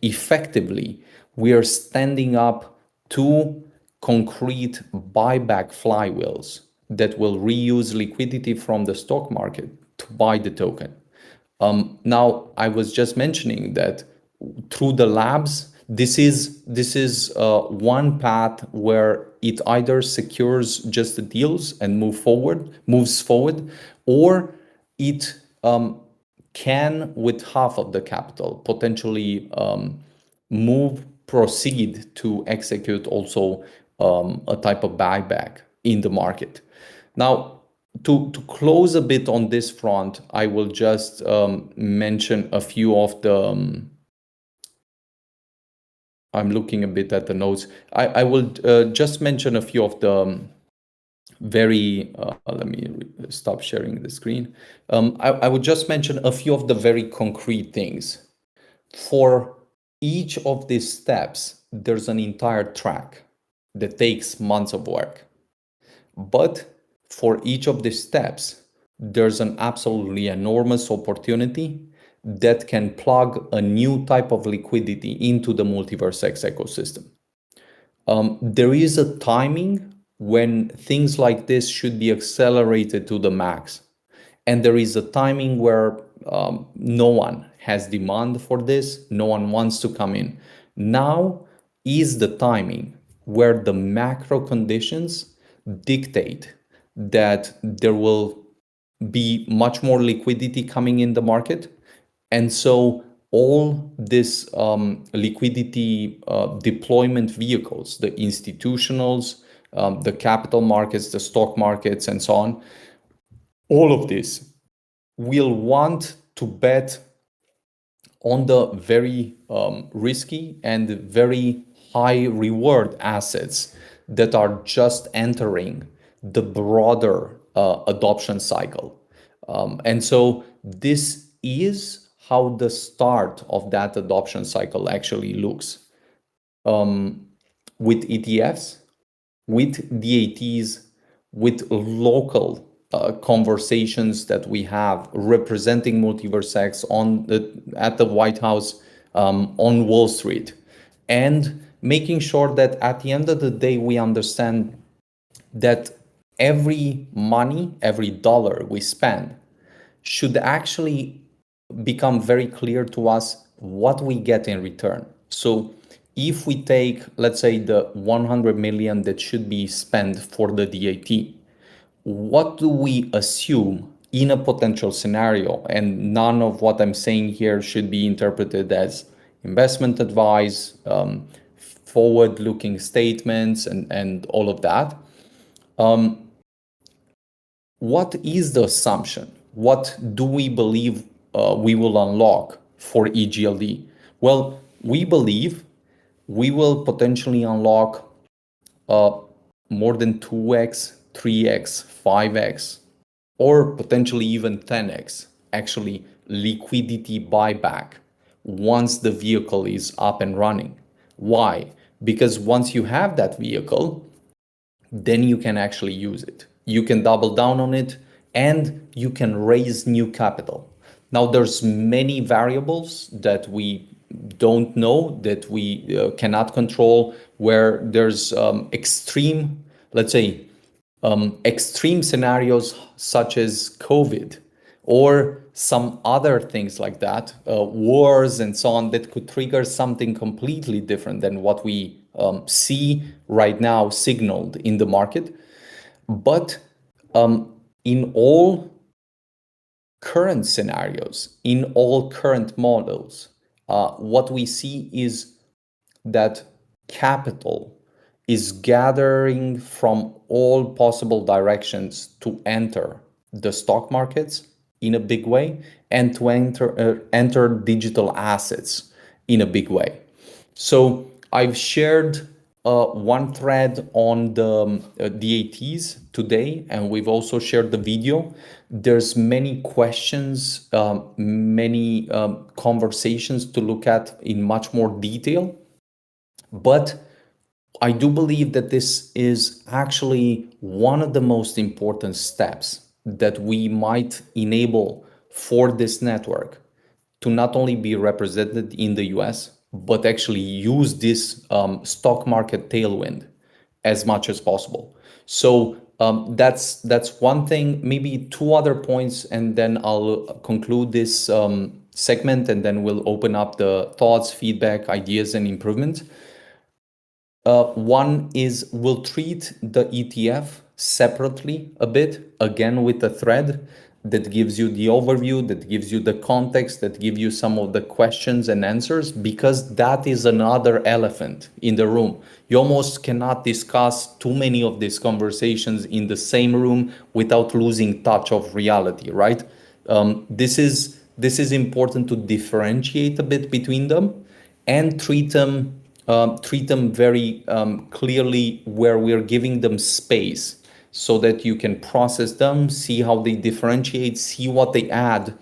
effectively, we are standing up two concrete buyback flywheels that will reuse liquidity from the stock market to buy the token. Now, I was just mentioning that through the labs, this is one path where it either secures just the deals and moves forward, or it can, with half of the capital, potentially proceed to execute also a type of buyback in the market. Now, to close a bit on this front, I will just mention a few of the. I'm looking a bit at the notes. I will just mention a few of the very. Let me stop sharing the screen. I would just mention a few of the very concrete things. For each of these steps, there's an entire track that takes months of work. But for each of these steps, there's an absolutely enormous opportunity that can plug a new type of liquidity into the MultiversX ecosystem. There is a timing when things like this should be accelerated to the max. And there is a timing where no one has demand for this, no one wants to come in. Now is the timing where the macro conditions dictate that there will be much more liquidity coming in the market. And so all this liquidity deployment vehicles, the institutionals, the capital markets, the stock markets, and so on, all of this will want to bet on the very risky and very high reward assets that are just entering the broader adoption cycle. And so this is how the start of that adoption cycle actually looks. With ETFs, with DATs, with local conversations that we have representing MultiversX at the White House, on Wall Street, and making sure that at the end of the day we understand that every dollar we spend should actually become very clear to us what we get in return. So if we take, let's say, the 100 million that should be spent for the DAT, what do we assume in a potential scenario? And none of what I'm saying here should be interpreted as investment advice, forward-looking statements, and all of that. What is the assumption? What do we believe we will unlock for EGLD? Well, we believe we will potentially unlock more than 2x, 3x, 5x, or potentially even 10x, actually, liquidity buyback once the vehicle is up and running. Why? Because once you have that vehicle, then you can actually use it. You can double down on it, and you can raise new capital. Now, there's many variables that we don't know, that we cannot control, where there's extreme, let's say, extreme scenarios such as COVID, or some other things like that, wars and so on, that could trigger something completely different than what we see right now signaled in the market. But in all current scenarios, in all current models, what we see is that capital is gathering from all possible directions to enter the stock markets in a big way and to enter digital assets in a big way. So I've shared one thread on the DATs today, and we've also shared the video. There's many questions, many conversations to look at in much more detail. But I do believe that this is actually one of the most important steps that we might enable for this network to not only be represented in the US, but actually use this stock market tailwind as much as possible. So that's one thing. Maybe two other points, and then I'll conclude this segment, and then we'll open up the thoughts, feedback, ideas, and improvements. One is we'll treat the ETF separately a bit, again with a thread that gives you the overview, that gives you the context, that gives you some of the questions and answers, because that is another elephant in the room. You almost cannot discuss too many of these conversations in the same room without losing touch of reality, right? This is important to differentiate a bit between them and treat them very clearly, where we're giving them space so that you can process them, see how they differentiate, see what they add,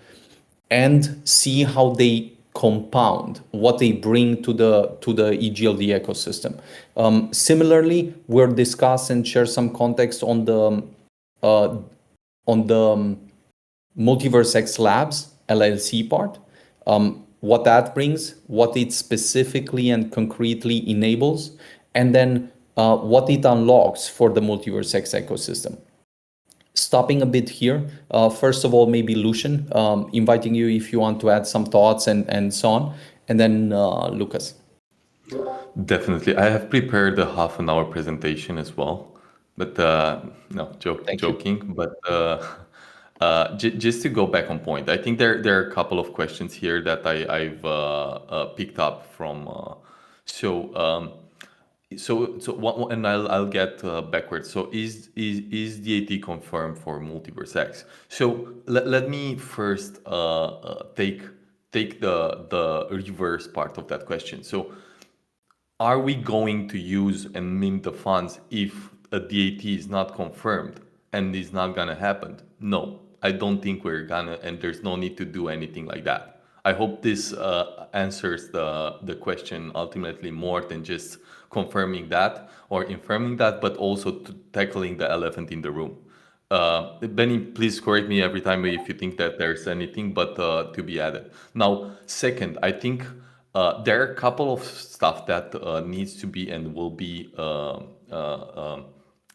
and see how they compound, what they bring to the EGLD ecosystem. Similarly, we'll discuss and share some context on the MultiversX Labs LLC part, what that brings, what it specifically and concretely enables, and then what it unlocks for the MultiversX ecosystem. Stopping a bit here, first of all, maybe Lucian, inviting you if you want to add some thoughts and so on, and then Lucas. Definitely. I have prepared a half an hour presentation as well, but no, joking. But just to go back on point, I think there are a couple of questions here that I've picked up from. And I'll get backwards. So is DAT confirmed for MultiversX? So let me first take the reverse part of that question. So are we going to use and mint the funds if a DAT is not confirmed and is not gonna happen? No, I don't think we're gonna, and there's no need to do anything like that. I hope this answers the question ultimately, more than just confirming that or infirming that, but also tackling the elephant in the room. Benny, please correct me every time if you think that there's anything but to be added. Now, second, I think there are a couple of stuff that needs to be and will be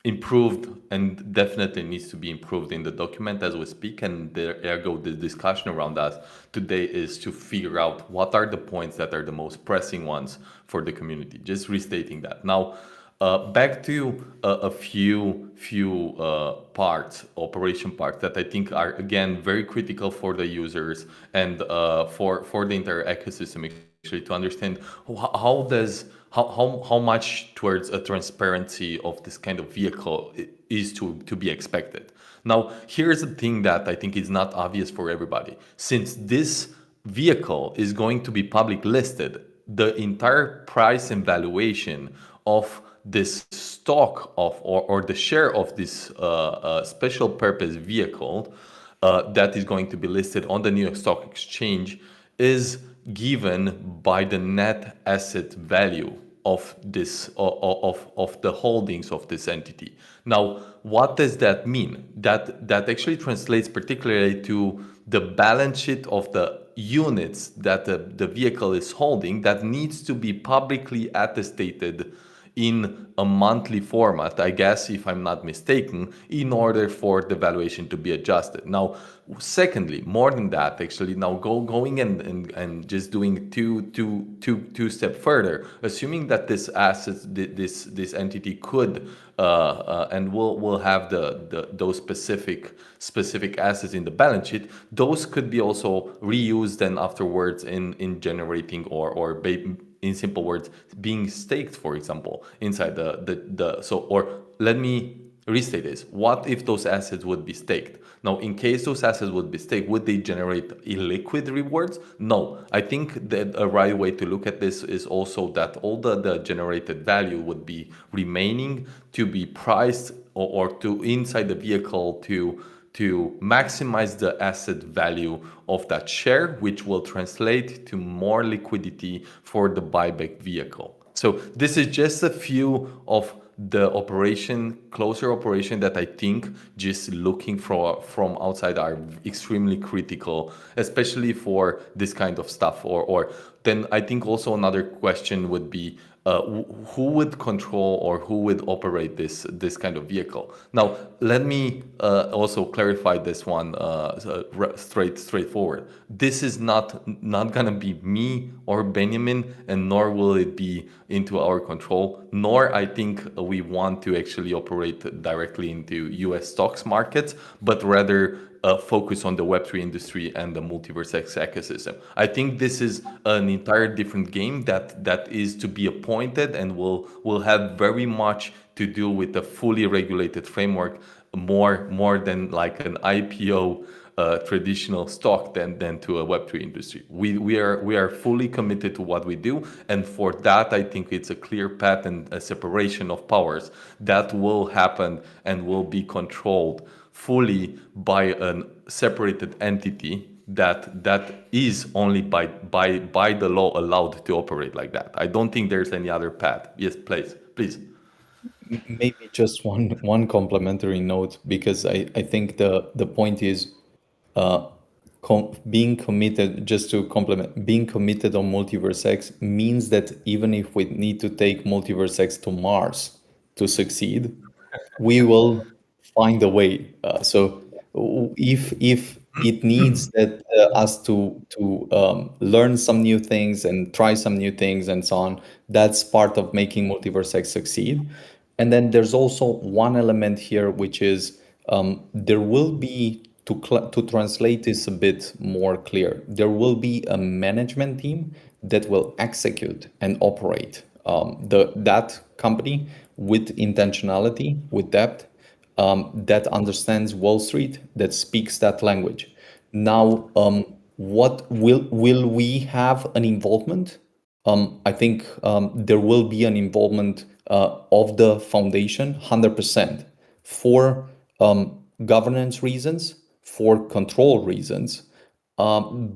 improved, and definitely needs to be improved in the document as we speak. And ergo, the discussion around that today is to figure out what are the points that are the most pressing ones for the community. Just restating that. Now, back to a few parts, operation parts that I think are again very critical for the users and for the entire ecosystem, actually, to understand how much towards a transparency of this kind of vehicle is to be expected. Now, here's the thing that I think is not obvious for everybody. Since this vehicle is going to be public listed, the entire price and valuation of this stock of or the share of this special purpose vehicle that is going to be listed on the New York Stock Exchange is given by the net asset value of this of the holdings of this entity. Now, what does that mean? That actually translates particularly to the balance sheet of the units that the vehicle is holding, that needs to be publicly attested in a monthly format, I guess, if I'm not mistaken, in order for the valuation to be adjusted. Now, secondly, more than that, actually, now going and just doing two step further, assuming that this asset, this entity could and will have those specific assets in the balance sheet, those could be also reused then afterwards in generating or in simple words, being staked, for example, inside the so, or let me restate this. What if those assets would be staked? Now, in case those assets would be staked, would they generate illiquid rewards? No. I think that a right way to look at this is also that all the generated value would be remaining to be priced or to inside the vehicle to maximize the asset value of that share, which will translate to more liquidity for the buyback vehicle. So this is just a few of the closer operation that I think just looking from outside are extremely critical, especially for this kind of stuff. Or then I think also another question would be who would control or who would operate this kind of vehicle? Now, let me also clarify this one straightforward. This is not gonna be me or Benjamin, and nor will it be into our control. Nor I think we want to actually operate directly into U.S. stocks markets, but rather focus on the Web3 industry and the MultiversX ecosystem. I think this is an entire different game that is to be appointed and will have very much to do with a fully regulated framework, more than like an IPO traditional stock than to a Web3 industry. We are fully committed to what we do, and for that I think it's a clear path and a separation of powers that will happen and will be controlled fully by a separated entity that is only by the law allowed to operate like that. I don't think there's any other path. Yes, please. Maybe just one complementary note, because I think the point is being committed, just to complement, being committed on MultiversX means that even if we need to take MultiversX to Mars to succeed, we will find a way. So if it needs that us to learn some new things and try some new things and so on, that's part of making MultiversX succeed. And then there's also one element here, which is there will be, to translate this a bit more clear, there will be a management team that will execute and operate that company with intentionality, with depth, that understands Wall Street, that speaks that language. Now, what will we have an involvement? I think there will be an involvement of the foundation, 100%, for governance reasons, for control reasons,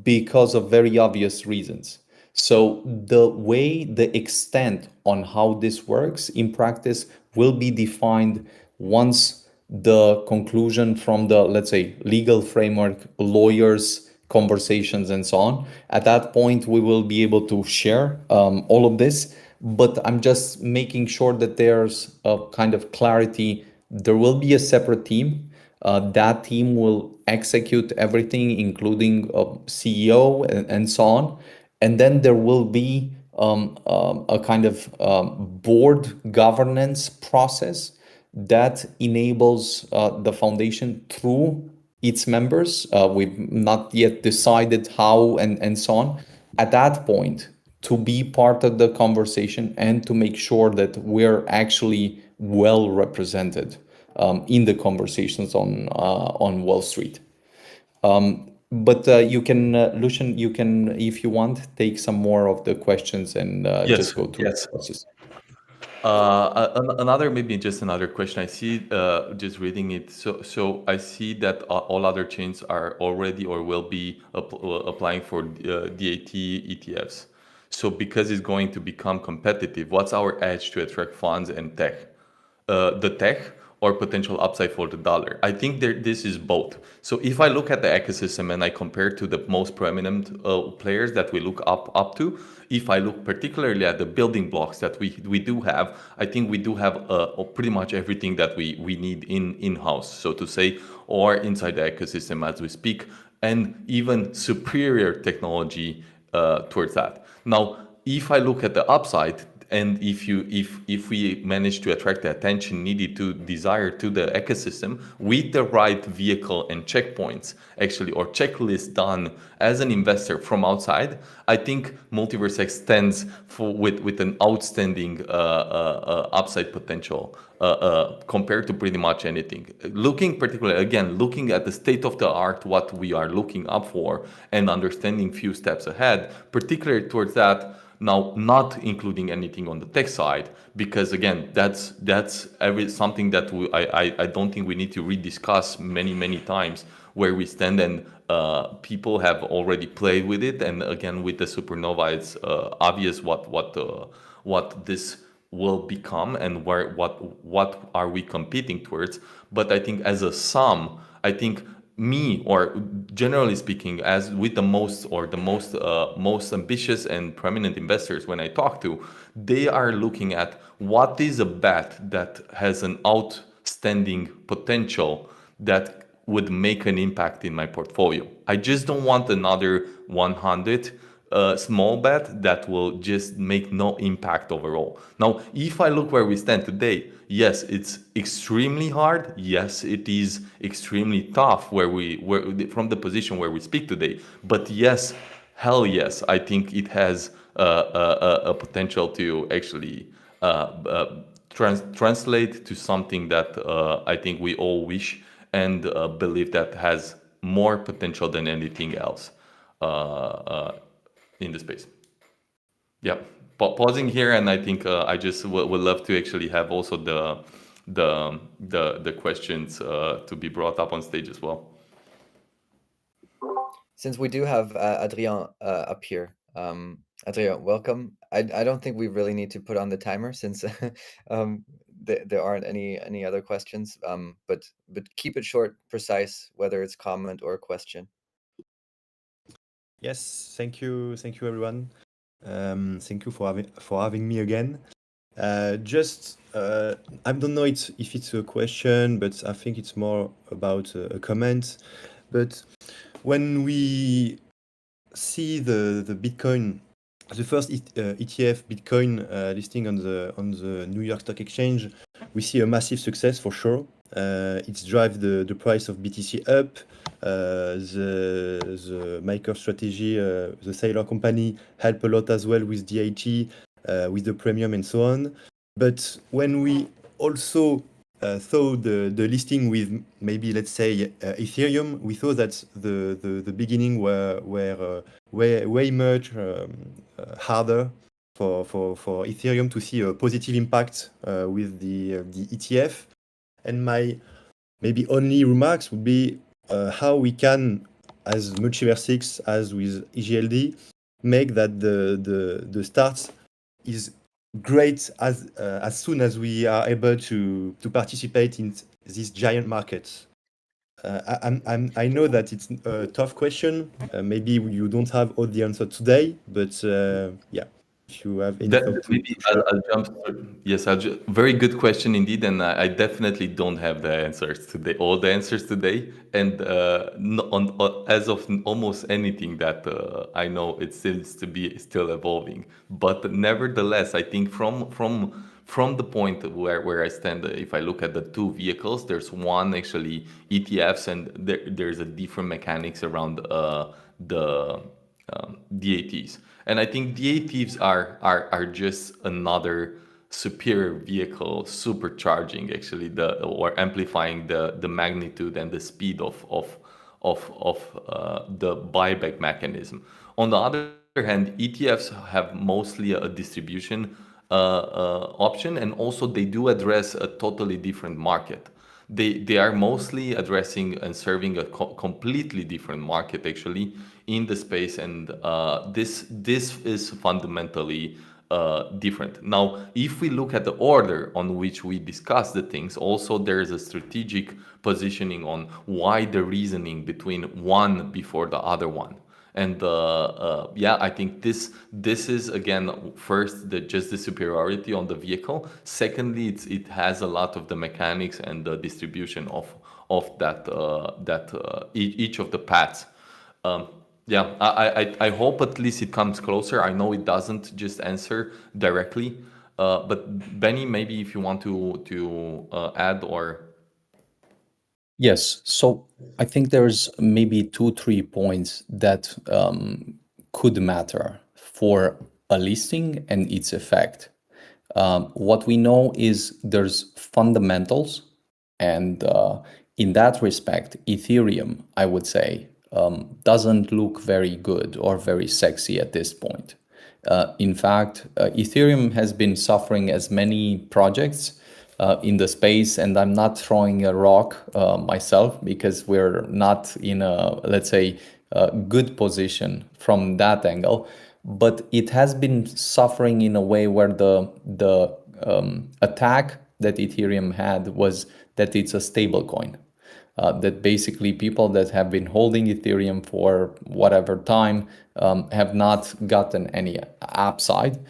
because of very obvious reasons. So the extent on how this works in practice will be defined once the conclusion from the, let's say, legal framework, lawyers, conversations, and so on. At that point, we will be able to share all of this. But I'm just making sure that there's a kind of clarity. There will be a separate team. That team will execute everything, including CEO and so on. And then there will be a kind of board governance process that enables the foundation through its members. We've not yet decided how and so on. At that point, to be part of the conversation and to make sure that we're actually well represented in the conversations on Wall Street. But you can, Lucian, you can, if you want, take some more of the questions and just go through the process. Maybe just another question. I see, just reading it. So I see that all other chains are already or will be applying for DAT ETFs. So because it's going to become competitive, what's our edge to attract funds and tech? The tech, or potential upside for the dollar. I think this is both. So if I look at the ecosystem and I compare to the most prominent players that we look up to, if I look particularly at the building blocks that we do have, I think we do have pretty much everything that we need in-house, so to say, or inside the ecosystem as we speak, and even superior technology towards that. Now, if I look at the upside, and if we manage to attract the attention needed to desire to the ecosystem with the right vehicle and checkpoints, actually, or checklist done as an investor from outside, I think MultiversX stands with an outstanding upside potential compared to pretty much anything. Looking at the state of the art, what we are looking up for, and understanding few steps ahead, particularly towards that. Now, not including anything on the tech side, because again, that's something that I don't think we need to rediscuss many times where we stand, and people have already played with it. And again, with the supernova, it's obvious what this will become and what are we competing towards. But I think as a sum, I think me, or generally speaking, as with the most ambitious and prominent investors when I talk to, they are looking at what is a bet that has an outstanding potential that would make an impact in my portfolio. I just don't want another 100 small bet that will just make no impact overall. Now, if I look where we stand today, yes, it's extremely hard. Yes, it is extremely tough from the position where we speak today. But yes, hell yes, I think it has a potential to actually translate to something that I think we all wish and believe that has more potential than anything else in the space. Yeah, pausing here, and I think I just would love to actually have also the questions to be brought up on stage as well. Since we do have Adrien up here, Adrien, welcome. I don't think we really need to put on the timer since there aren't any other questions. But keep it short, precise, whether it's comment or question. Yes, thank you everyone. Thank you for having me again. I don't know if it's a question, but I think it's more about a comment. But when we see the Bitcoin, the first ETF Bitcoin listing on the New York Stock Exchange, we see a massive success for sure. It's drive the price of BTC up. The MicroStrategy, the Sailor company, help a lot as well with DAT, with the premium and so on. But when we also saw the listing with maybe, let's say, Ethereum, we thought that the beginning were way much harder for Ethereum to see a positive impact with the ETF. And my maybe only remarks would be how we can, as MultiversX, as with EGLD, make that the start is great as soon as we are able to participate in these giant markets. I know that it's a tough question. Maybe you don't have all the answer today, but yeah. If you have any thought Maybe I'll jump. Yes, very good question indeed, and I definitely don't have the answers today, all the answers today, and as of almost anything that I know, it seems to be still evolving. But nevertheless, I think from the point where I stand, if I look at the two vehicles, there's one actually ETFs, and there's a different mechanics around the DATs. And I think DATs are just another superior vehicle, supercharging actually or amplifying the magnitude and the speed of the buyback mechanism. On the other hand, ETFs have mostly a distribution option, and also they do address a totally different market. They are mostly addressing and serving a completely different market actually in the space, and this is fundamentally different. Now, if we look at the order on which we discuss the things, also there is a strategic positioning on why the reasoning between one before the other one. And yeah, I think this is again first just the superiority on the vehicle. Secondly, it has a lot of the mechanics and the distribution of each of the paths. Yeah, I hope at least it comes closer. I know it doesn't just answer directly, but Benny, maybe if you want to add or. Yes. So I think there's maybe 2, 3 points that could matter for a listing and its effect. What we know is there's fundamentals, and in that respect, Ethereum, I would say, doesn't look very good or very sexy at this point. In fact, Ethereum has been suffering as many projects in the space, and I'm not throwing a rock myself because we're not in a, let's say, good position from that angle. But it has been suffering in a way where the attack that Ethereum had was that it's a stable coin. That basically people that have been holding Ethereum for whatever time have not gotten any upside.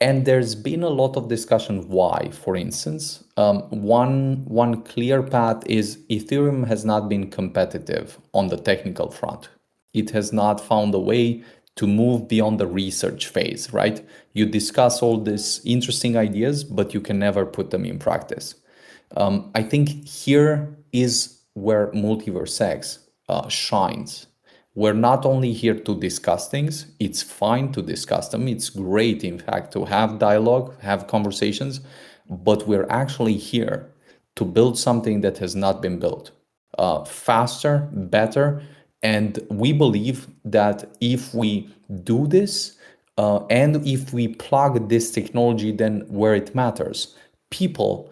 And there's been a lot of discussion why, for instance. One clear path is Ethereum has not been competitive on the technical front. It has not found a way to move beyond the research phase, right? You discuss all these interesting ideas, but you can never put them in practice. I think here is where MultiversX shines. We're not only here to discuss things, it's fine to discuss them. It's great, in fact, to have dialogue, have conversations, but we're actually here to build something that has not been built faster, better. And we believe that if we do this and if we plug this technology then where it matters, people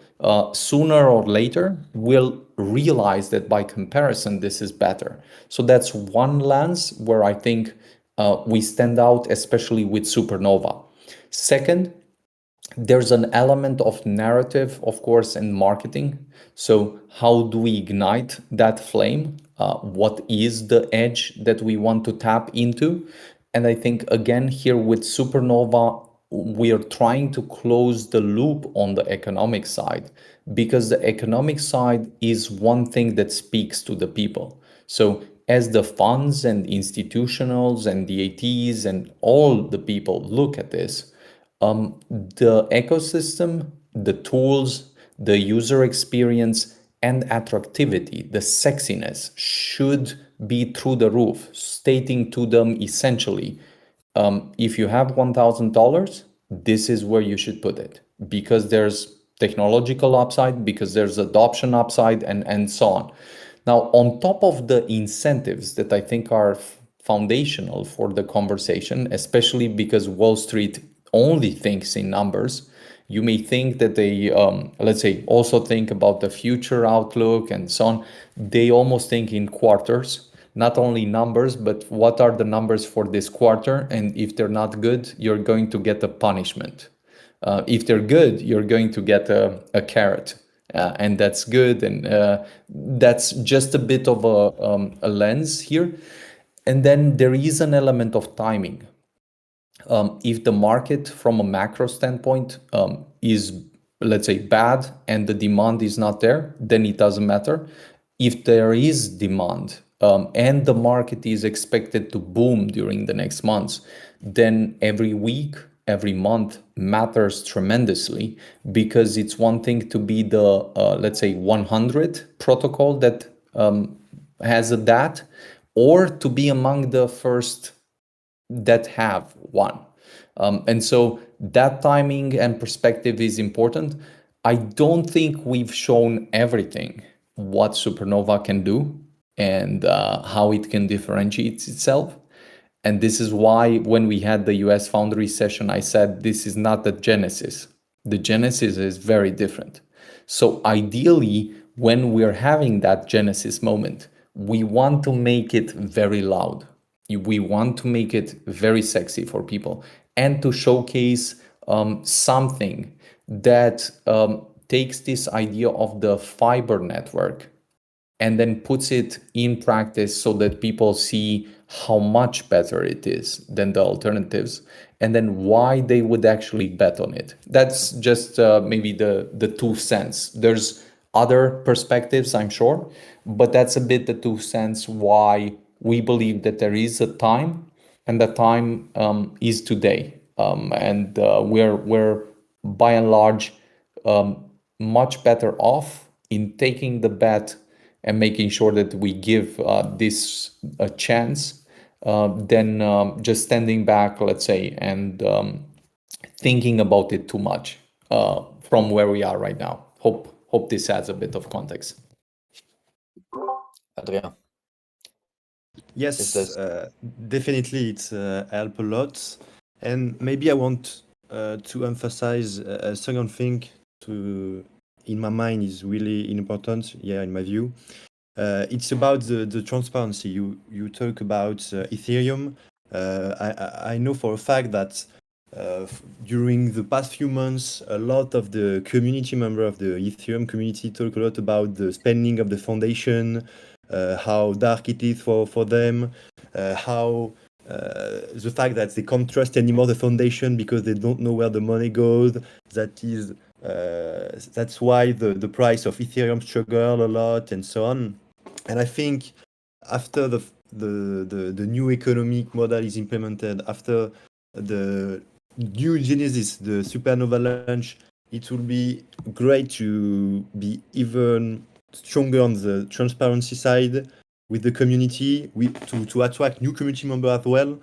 sooner or later will realize that by comparison, this is better. So that's one lens where I think we stand out, especially with Supernova. Second, there's an element of narrative, of course, in marketing. So how do we ignite that flame? What is the edge that we want to tap into? And I think, again, here with Supernova, we are trying to close the loop on the economic side, because the economic side is one thing that speaks to the people. So as the funds and institutionals and DATs and all the people look at this, the ecosystem, the tools, the user experience, and attractivity, the sexiness should be through the roof, stating to them essentially, if you have $1,000, this is where you should put it, because there's technological upside, because there's adoption upside, and so on. Now, on top of the incentives that I think are foundational for the conversation, especially because Wall Street only thinks in numbers, you may think that they, let's say, also think about the future outlook and so on. They almost think in quarters, not only numbers, but what are the numbers for this quarter? And if they're not good, you're going to get a punishment. If they're good, you're going to get a carrot. And that's good. And that's just a bit of a lens here. And then there is an element of timing. If the market from a macro standpoint is, let's say, bad and the demand is not there, then it doesn't matter. If there is demand and the market is expected to boom during the next months, then every week, every month matters tremendously, because it's one thing to be the, let's say, 100 protocol that has a DAT, or to be among the first that have one. And so that timing and perspective is important. I don't think we've shown everything what Supernova can do and how it can differentiate itself. And this is why when we had the US Foundry session, I said this is not the genesis. The genesis is very different. So ideally, when we're having that genesis moment, we want to make it very loud. We want to make it very sexy for people and to showcase something that takes this idea of the fiber network and then puts it in practice so that people see how much better it is than the alternatives, and then why they would actually bet on it. That's just maybe the 2 cents. There's other perspectives, I'm sure, but that's a bit the 2 cents why we believe that there is a time, and the time is today. And we're by and large much better off in taking the bet and making sure that we give this a chance than just standing back, let's say, and thinking about it too much from where we are right now. Hope this adds a bit of context. Adrien. Yes, this- definitely it's help a lot. And maybe I want to emphasize a second thing to in my mind is really important, yeah, in my view. It's about the transparency. You talk about Ethereum. I know for a fact that during the past few months, a lot of the community member of the Ethereum community talk a lot about the spending of the foundation, how dark it is for them, how the fact that they can't trust anymore the foundation because they don't know where the money goes. That's why the price of Ethereum struggle a lot and so on. And I think after the new economic model is implemented, after the new Genesis, the supernova launch, it will be great to be even stronger on the transparency side with the community, to attract new community members as well,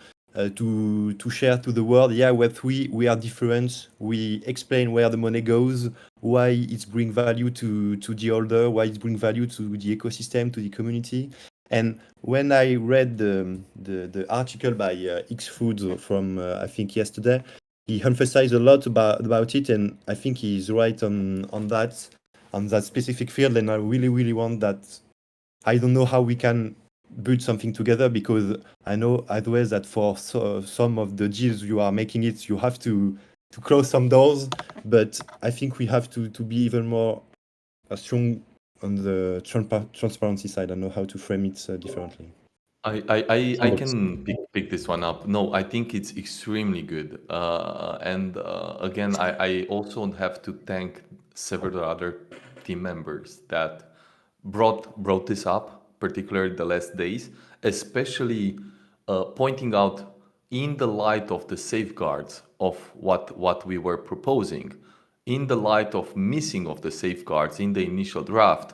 to share to the world, yeah, Web3, we are different. We explain where the money goes, why it's bring value to the holder, why it's bring value to the ecosystem, to the community. And when I read the article by X Foods from I think yesterday, he emphasized a lot about it, and I think he's right on that specific field. And I really want that. I don't know how we can build something together, because I know otherwise that for some of the deals you are making it, you have to close some doors. But I think we have to be even more strong on the transparency side. I know how to frame it differently. I can pick this one up. No, I think it's extremely good. And again, I also have to thank several other team members that brought this up, particularly the last days, especially pointing out in the light of the safeguards of what we were proposing, in the light of missing of the safeguards in the initial draft,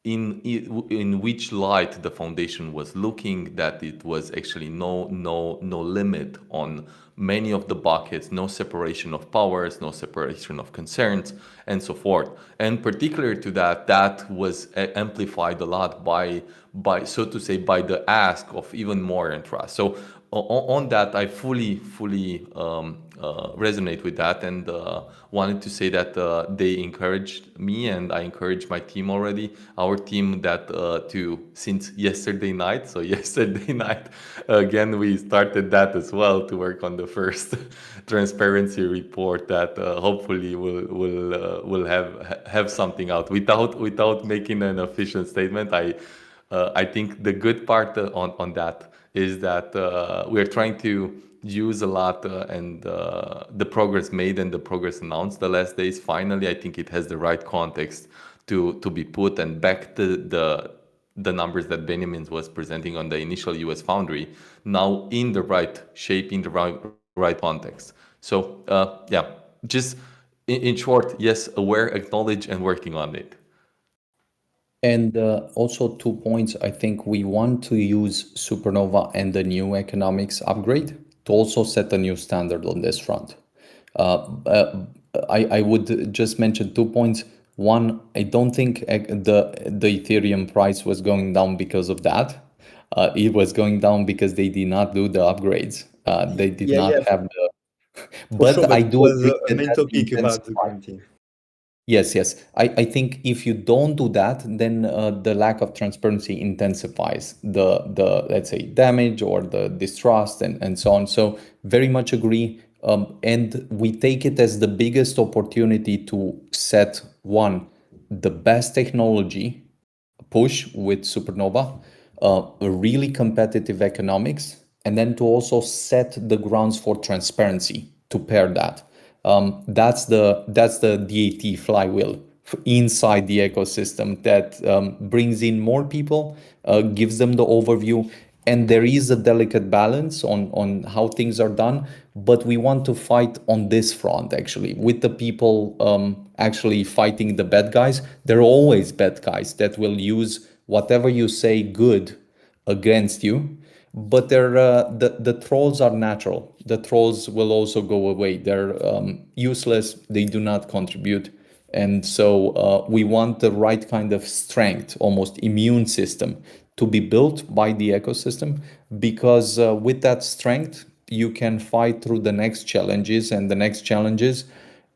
in which light the foundation was looking, that it was actually no limit on many of the buckets, no separation of powers, no separation of concerns, and so forth. And particular to that was amplified a lot by so to say by the ask of even more interest. So on that, I fully resonate with that, and wanted to say that they encouraged me, and I encouraged my team already. Our team that since yesterday night. So yesterday night, again, we started that as well to work on the first transparency report that hopefully will have something out without making an official statement. I think the good part on that is that we're trying to use a lot and the progress made and the progress announced the last days. Finally, I think it has the right context to be put and back to the numbers that Benjamin was presenting on the initial US Foundry now in the right shape, in the right context. So yeah, just in short, yes, aware, acknowledge, and working on it. And also 2 points, I think we want to use Supernova and the new economics upgrade to also set a new standard on this front. I would just mention 2 points. One, I don't think the Ethereum price was going down because of that. It was going down because they did not do the upgrades. They did not Yeah, have the. for sure, But I but it do was agree a that main that topic about the intensified. community. Yes. I think if you don't do that, then the lack of transparency intensifies the let's say damage or the distrust and so on. So very much agree. And we take it as the biggest opportunity to set one, the best technology push with Supernova, a really competitive economics, and then to also set the grounds for transparency to pair that. That's the DAT flywheel inside the ecosystem that brings in more people, gives them the overview, and there is a delicate balance on how things are done. But we want to fight on this front actually with the people actually fighting the bad guys. There are always bad guys that will use whatever you say good against you, but the trolls are natural. The trolls will also go away. They're useless. They do not contribute. And so we want the right kind of strength, almost immune system, to be built by the ecosystem, because with that strength, you can fight through the next challenges and the next challenges.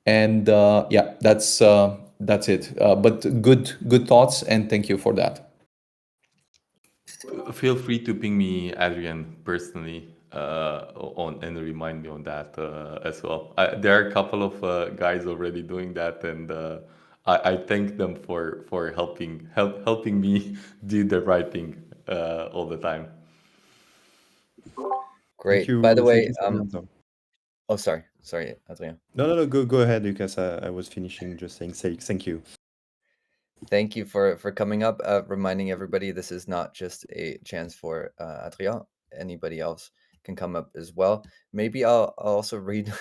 And yeah, that's it. But good thoughts, and thank you for that. Feel free to ping me, Adrian, personally, on and remind me on that as well. There are a couple of guys already doing that, and I thank them for helping me do the right thing all the time. Great. By the Thank way, you, Fernando. oh, sorry, Adrien. No, go ahead, Lucas. I was finishing just saying thank you. Thank you for coming up. Reminding everybody, this is not just a chance for Adrien. Anybody else can come up as well. Maybe I'll also read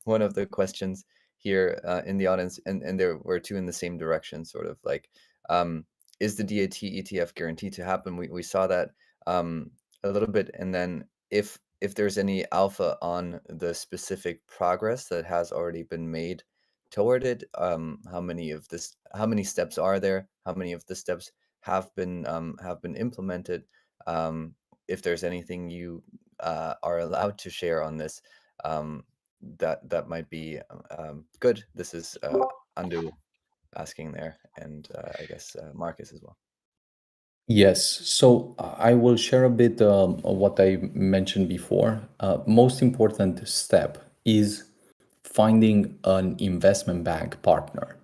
one of the questions here in the audience, and there were two in the same direction, sort of like, is the DAT ETF guaranteed to happen? We saw that a little bit, and then if there's any alpha on the specific progress that has already been made toward it, how many steps are there, how many of the steps have been implemented, if there's anything you are allowed to share on this, that might be good. This is Andu asking there, and I guess Marcus as well. Yes, so I will share a bit of what I mentioned before. Most important step is finding an investment bank partner,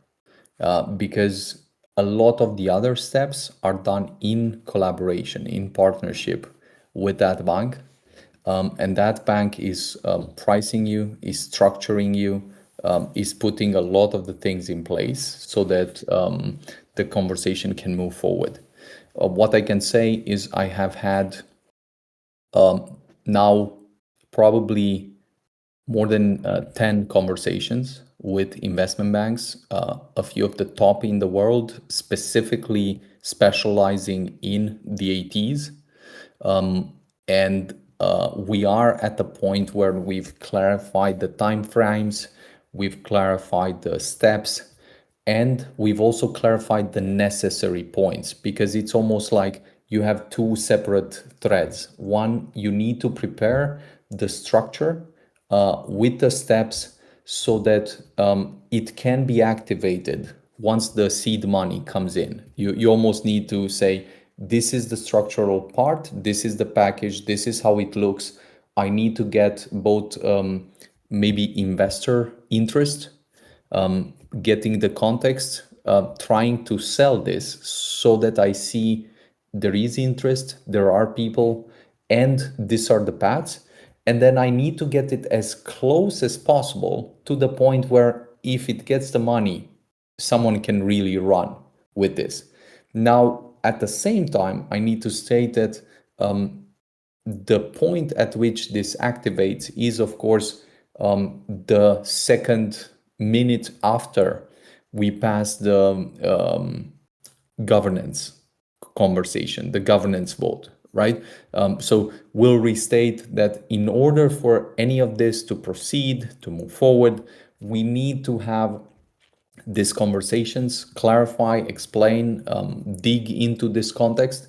because a lot of the other steps are done in collaboration, in partnership with that bank. And that bank is pricing you, is structuring you, is putting a lot of the things in place so that the conversation can move forward. What I can say is I have had now probably more than 10 conversations with investment banks, a few of the top in the world, specifically specializing in the ATs. And we are at the point where we've clarified the timeframes, we've clarified the steps, and we've also clarified the necessary points, because it's almost like you have two separate threads. One, you need to prepare the structure with the steps so that it can be activated once the seed money comes in. You almost need to say, this is the structural part, this is the package, this is how it looks. I need to get both maybe investor interest, getting the context, trying to sell this so that I see there is interest, there are people, and these are the paths. And then I need to get it as close as possible to the point where if it gets the money, someone can really run with this. Now, at the same time, I need to state that the point at which this activates is, of course, the second minute after we pass the governance conversation, the governance vote, right? So we'll restate that in order for any of this to proceed, to move forward, we need to have these conversations, clarify, explain, dig into this context,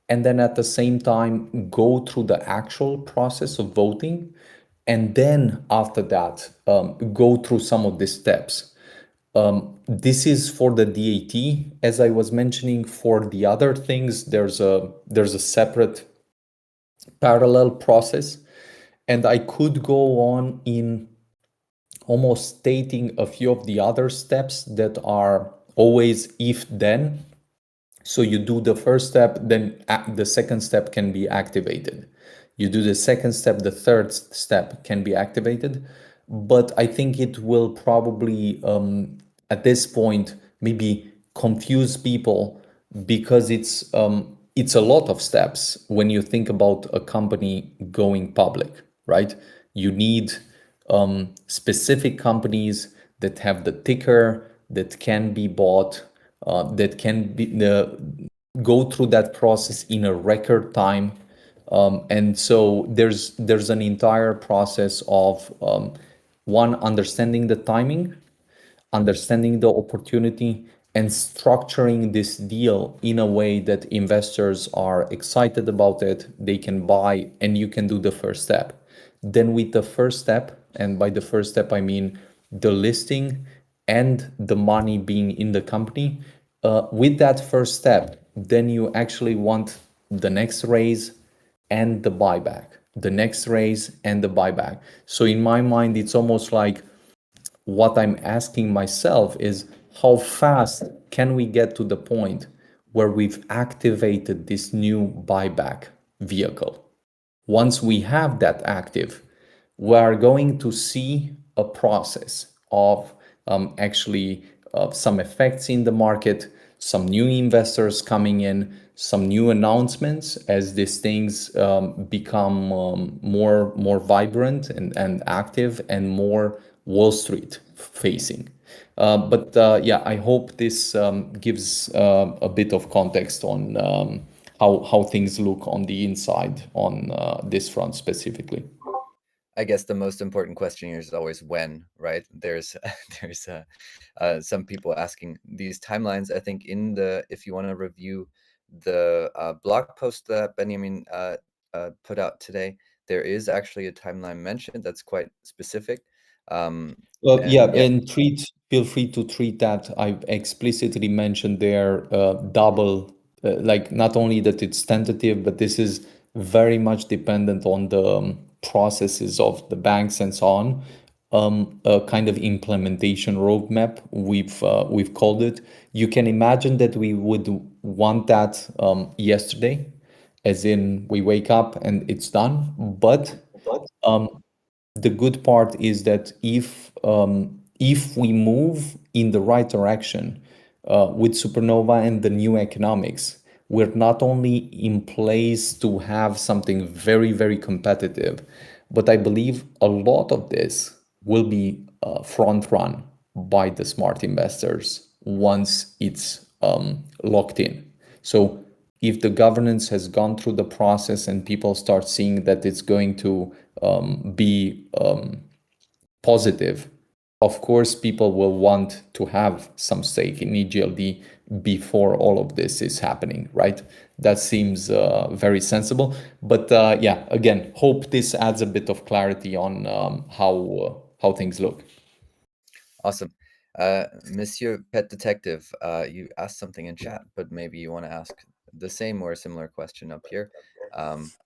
and then at the same time go through the actual process of voting, and then after that go through some of these steps. This is for the DAT. As I was mentioning, for the other things, there's a separate parallel process, and I could go on in almost stating a few of the other steps that are always if then. So you do the first step, then the second step can be activated. You do the second step, the third step can be activated. But I think it will probably, at this point, maybe confuse people because it's a lot of steps when you think about a company going public, right? You need specific companies that have the ticker, that can be bought, that can be go through that process in a record time. And so there's an entire process of one, understanding the timing, understanding the opportunity, and structuring this deal in a way that investors are excited about it, they can buy, and you can do the first step. Then with the first step, and by the first step I mean the listing and the money being in the company, with that first step, then you actually want the next raise and the buyback, the next raise and the buyback. So in my mind, it's almost like what I'm asking myself is how fast can we get to the point where we've activated this new buyback vehicle? Once we have that active, we are going to see a process of actually some effects in the market, some new investors coming in, some new announcements as these things become more vibrant and active and more Wall Street facing. But yeah, I hope this gives a bit of context on how things look on the inside on this front specifically. I guess the most important question here is always when, right? There's there's some people asking these timelines. I think if you want to review the blog post that Benjamin put out today, there is actually a timeline mentioned that's quite specific. Yeah, And yeah, and feel free to treat that. I've explicitly mentioned there double, like not only that it's tentative, but this is very much dependent on the processes of the banks and so on. A kind of implementation roadmap, we've called it. You can imagine that we would want that yesterday, as in we wake up and it's done. But the good part is that if we move in the right direction with Supernova and the new economics, we're not only in place to have something very, very competitive, but I believe a lot of this will be front run by the smart investors once it's locked in. So if the governance has gone through the process and people start seeing that it's going to be positive, of course, people will want to have some stake in EGLD before all of this is happening, right? That seems very sensible. But yeah, again, hope this adds a bit of clarity on how things look. awesome. Monsieur Pet Detective, you asked something in chat, but maybe you want to ask the same or a similar question up here.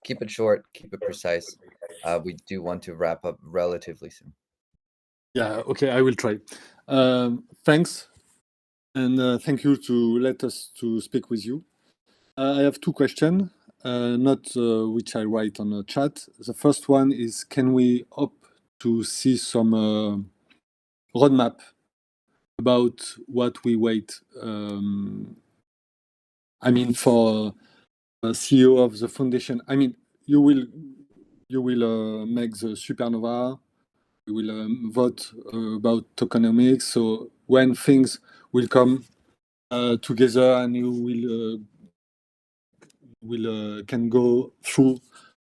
Keep it short, keep it precise. We do want to wrap up relatively soon. Yeah, okay, I will try. Thanks, and thank you to let us to speak with you. I have two questions, not which I write on the chat. The first one is, can we hope to see some roadmap about what we wait? I mean, for CEO of the foundation. I mean, you will make the supernova. We will vote about tokenomics. So when things will come together and you will can go through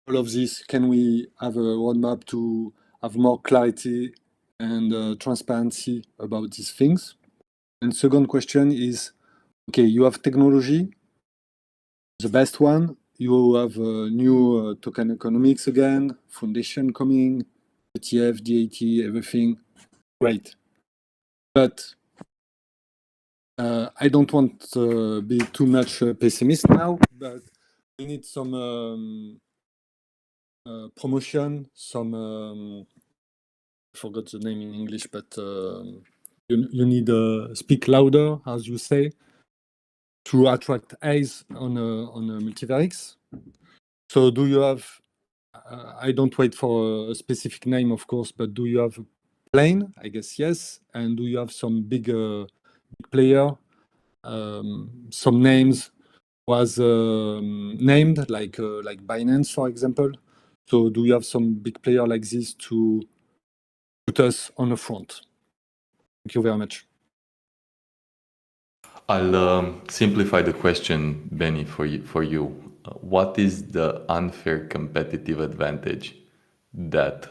all of this, can we have a roadmap to have more clarity and transparency about these things? And second question is, okay, you have technology, the best one. You have new token economics again, foundation coming, ETF, DAT, everything. Great. But I don't want to be too much pessimist now, but we need some promotion, some I forgot the name in English, but you need speak louder, as you say, to attract eyes on a MultiverX. So do you have? I don't wait for a specific name, of course, but do you have a plane? I guess yes. And do you have some big player? Some names was named like Binance, for example. So do you have some big player like this to put us on the front? Thank you very much. I'll simplify the question, Benny, for you. What is the unfair competitive advantage that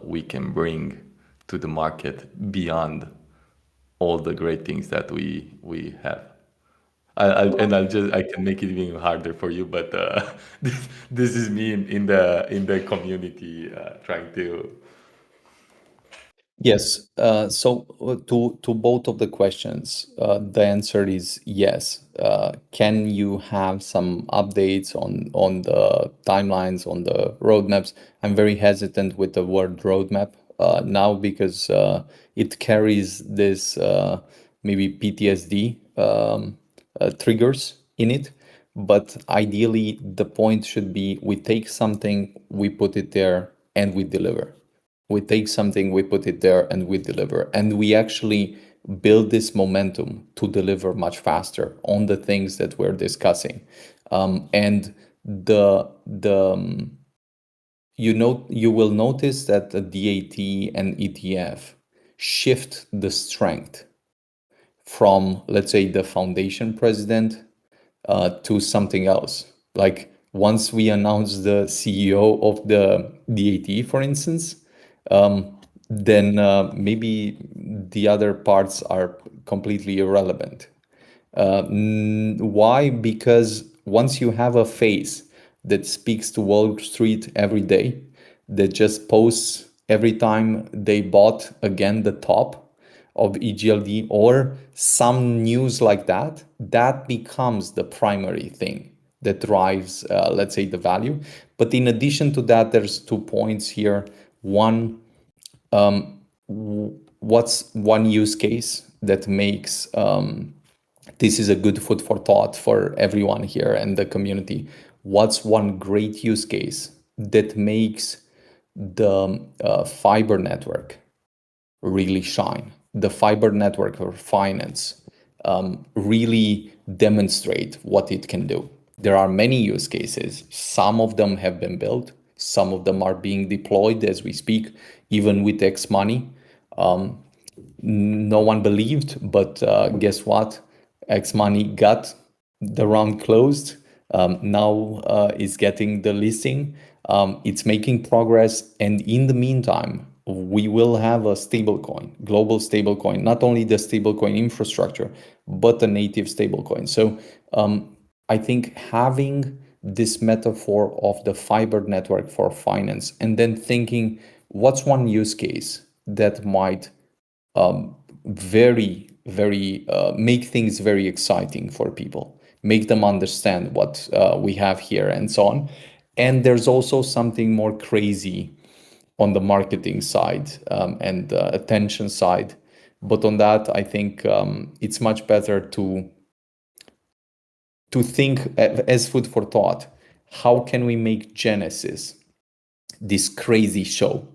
we can bring to the market beyond all the great things that we have? I can make it even harder for you, but this is me in the community trying to. Yes. To both of the questions, the answer is yes. Can you have some updates on the timelines, on the roadmaps? I'm very hesitant with the word roadmap now because it carries this maybe PTSD triggers in it. But ideally, the point should be we take something, we put it there, and we deliver. We take something, we put it there, and we deliver. And we actually build this momentum to deliver much faster on the things that we're discussing. And you will notice that the DAT and ETF shift the strength from, let's say, the foundation president to something else. Like once we announce the CEO of the DAT, for instance, then maybe the other parts are completely irrelevant. Why? Because once you have a face that speaks to Wall Street every day, that just posts every time they bought again the top of EGLD or some news like that, that becomes the primary thing that drives, let's say, the value. But in addition to that, there's 2 points here. One, what's one use case that makes this is a good food for thought for everyone here and the community? What's one great use case that makes the fiber network really shine? The fiber network or finance really demonstrate what it can do. There are many use cases. Some of them have been built. Some of them are being deployed as we speak, even with X money. No one believed, but guess what? X money got the round closed. Now is getting the listing. It's making progress, and in the meantime, we will have a stablecoin, global stablecoin, not only the stablecoin infrastructure, but a native stablecoin. So I think having this metaphor of the fiber network for finance and then thinking what's one use case that might very make things very exciting for people, make them understand what we have here and so on. And there's also something more crazy on the marketing side and attention side. But on that, I think it's much better to think as food for thought. How can we make Genesis this crazy show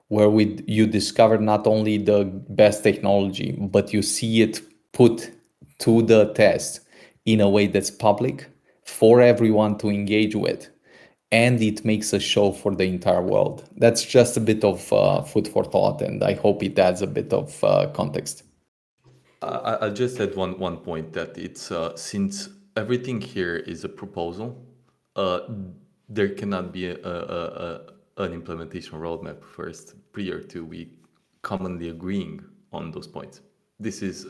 where you discover not only the best technology, but you see it put to the test in a way that's public for everyone to engage with, and it makes a show for the entire world. That's just a bit of food for thought, and I hope it adds a bit of context. I'll just add one point that it's since everything here is a proposal, uh, there cannot be an implementation roadmap first prior to we commonly agreeing on those points. This is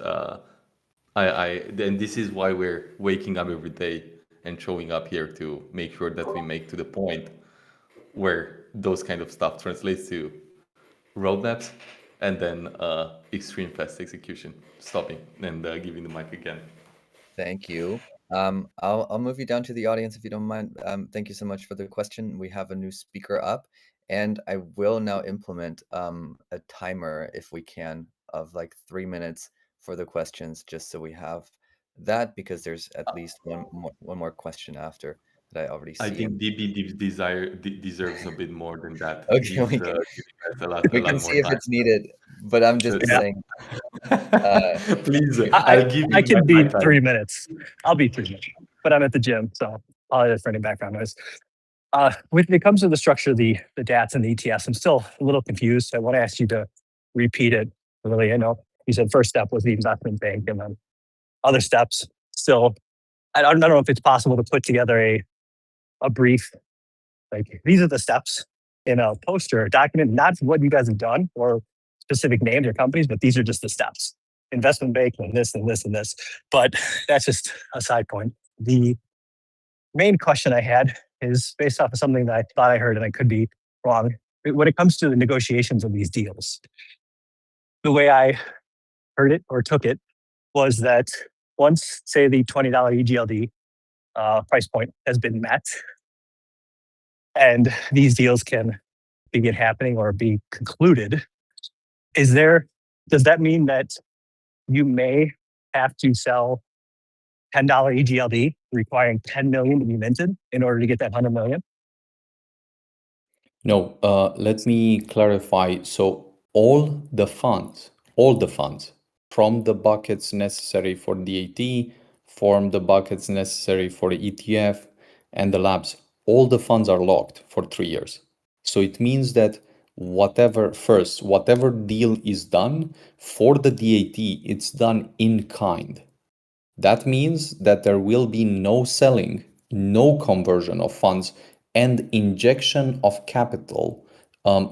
and this is why we're waking up every day and showing up here to make sure that we make to the point where those kind of stuff translates to roadmaps and then extreme fast execution. Stopping and giving the mic again. Thank you. I'll move you down to the audience if you don't mind. Thank you so much for the question. We have a new speaker up, And I will now implement a timer, if we can, of like 3 minutes for the questions, just so we have that, because there's at least one more question after that I already I see. think DB deserves a bit more than that. Okay, He's giving us a we can lot see more if time. it's needed, but I'm just So, saying. Uh, please, I, I'll give I you can my be time. 3 minutes. I'll be 3 minutes, but I'm at the gym, so apologize for any background noise. When it comes to the structure of the DATs and the ETFs, I'm still a little confused. I want to ask you to repeat it. Really, I know you said first step was the investment bank, and then other steps. Still, I don't know if it's possible to put together a brief, like these are the steps in a poster or document, not what you guys have done or specific names or companies, but these are just the steps. Investment bank and this and this and this. But that's just a side point. The main question I had is based off of something that I thought I heard, and I could be wrong. When it comes to the negotiations of these deals, the way I heard it or took it was that once, say, the $20 EGLD price point has been met, and these deals can begin happening or be concluded, does that mean that you may have to sell $10 EGLD, requiring 10 million to be minted in order to get that 100 million? No, let me clarify. So all the funds from the buckets necessary for DAT, form the buckets necessary for the ETF and the labs, all the funds are locked for 3 years. So it means that whatever deal is done for the DAT, it's done in kind. That means that there will be no selling, no conversion of funds, and injection of capital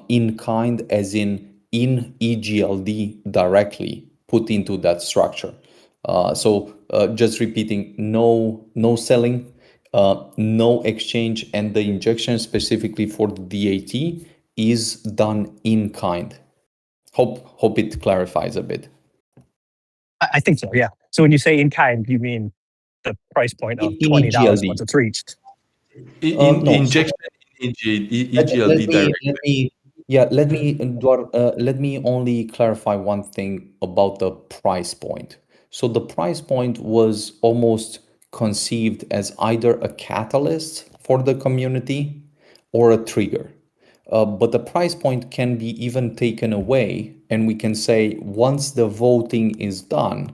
in kind, as in EGLD directly put into that structure. So just repeating, no selling, no exchange, and the injection specifically for the DAT is done in kind. Hope it clarifies a bit. I think so, yeah. So when you say in kind, you mean the price point of In $20 EGLD. once it's reached? No. Injection in EGLD directly. Eduard, let me only clarify one thing about the price point. So the price point was almost conceived as either a catalyst for the community or a trigger. But the price point can be even taken away, and we can say once the voting is done,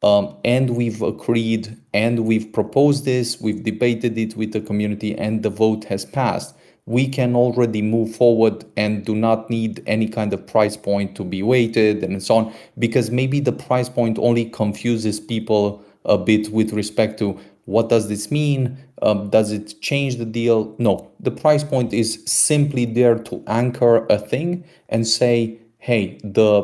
and we've agreed and we've proposed this, we've debated it with the community, and the vote has passed, we can already move forward and do not need any kind of price point to be weighted and so on, because maybe the price point only confuses people a bit with respect to what does this mean? Does it change the deal? No, the price point is simply there to anchor a thing and say, hey, the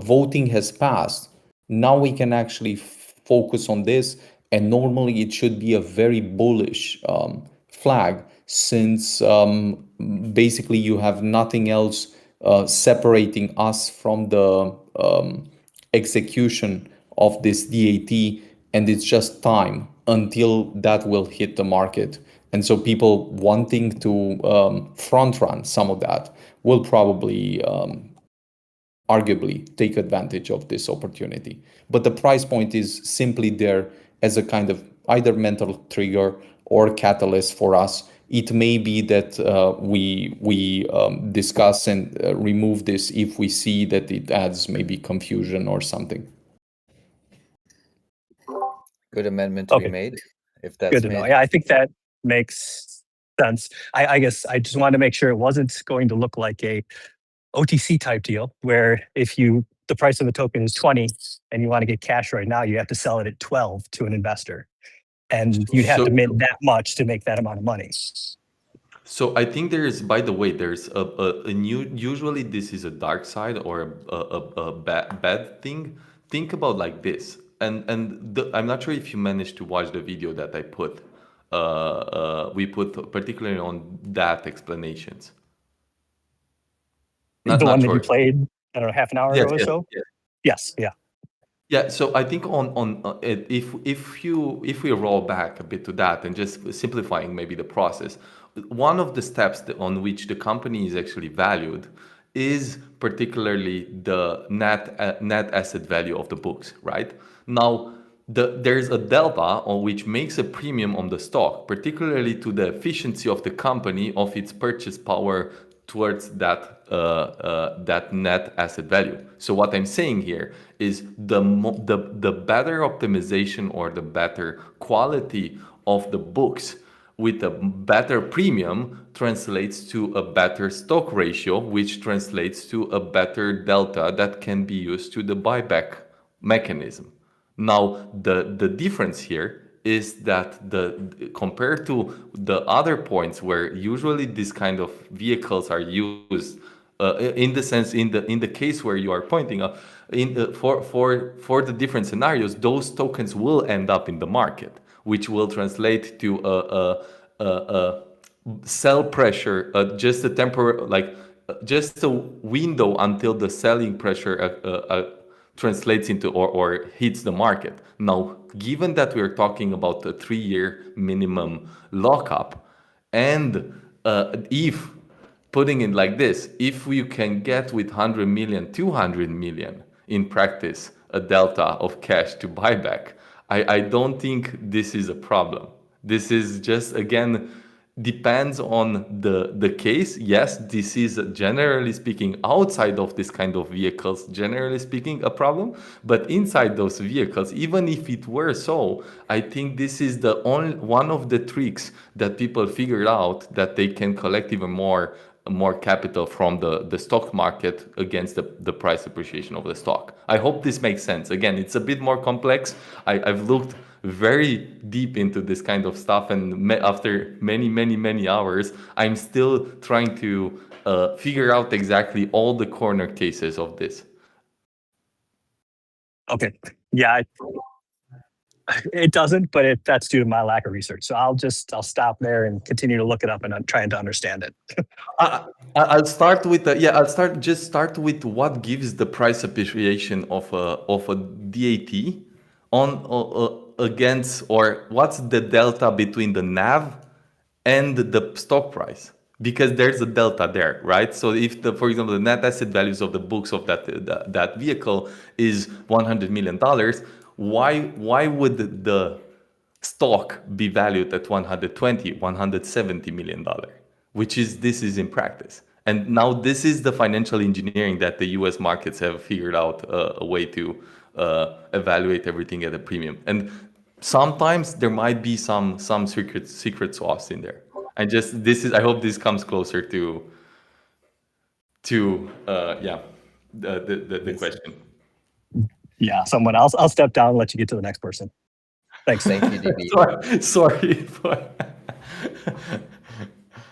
voting has passed. Now we can actually focus on this, and normally it should be a very bullish flag, since basically you have nothing else separating us from the execution of this DAT, and it's just time until that will hit the market. And so people wanting to front run some of that will probably arguably take advantage of this opportunity. But the price point is simply there as a kind of either mental trigger or catalyst for us. It may be that we discuss and remove this if we see that it adds maybe confusion or something. Good amendment to be Okay, made, if that's good to know. made. Yeah, I think that makes sense. I guess I just wanted to make sure it wasn't going to look like a OTC type deal where if the price of the token is 20 and you want to get cash right now, you have to sell it at 12 to an investor. And you'd have So to mint that much to make that amount of money. So I think there's, by the way, there's a new. Usually, this is a dark side or a bad thing. Think about like this, and I'm not sure if you managed to watch the video that I put. We put particularly on that explanations. The Not one that you sure. played, I don't know, half an hour Yes, ago or yes, so? yes. Yes, yeah. Yeah, so I think on if we roll back a bit to that and just simplifying maybe the process one of the steps on which the company is actually valued is particularly the net asset value of the books, right? Now, there's a delta on which makes a premium on the stock, particularly to the efficiency of the company of its purchase power towards that net asset value. So what I'm saying here is the better optimization or the better quality of the books with a better premium translates to a better stock ratio, which translates to a better delta that can be used to the buyback mechanism. Now, the difference here is that compared to the other points where usually these kind of vehicles are used, in the sense in the case where you are pointing out, for the different scenarios, those tokens will end up in the market, which will translate to a sell pressure, just a temporary, like just a window until the selling pressure translates into or hits the market. Now, given that we're talking about a 3-year minimum lockup, and if putting it like this, if we can get with 100 million, 200 million in practice, a delta of cash to buy back, I don't think this is a problem. This is just, again, depends on the case. Yes, this is generally speaking outside of this kind of vehicles, generally speaking, a problem. But inside those vehicles, even if it were so, I think this is the only one of the tricks that people figured out that they can collect even more capital from the stock market against the price appreciation of the stock. I hope this makes sense. Again, it's a bit more complex. I've looked very deep into this kind of stuff, and after many hours, I'm still trying to figure out exactly all the corner cases of this. Okay. Yeah, it doesn't, but that's due to my lack of research. So I'll stop there and continue to look it up, and I'm trying to understand it. I'll start with start with what gives the price appreciation of a DAT against, or what's the delta between the NAV and the stock price, because there's a delta there, right? So if for example, the net asset values of the books of that vehicle is $100 million, why would the stock be valued at 170 million dollar, this is in practice. And now this is the financial engineering that the US markets have figured out a way to evaluate everything at a premium. And sometimes there might be some secret sauce in there. And I hope this comes closer to the question. Yeah, someone else. I'll step down and let you get to the next person. Thanks. Thank you, DB. Sorry.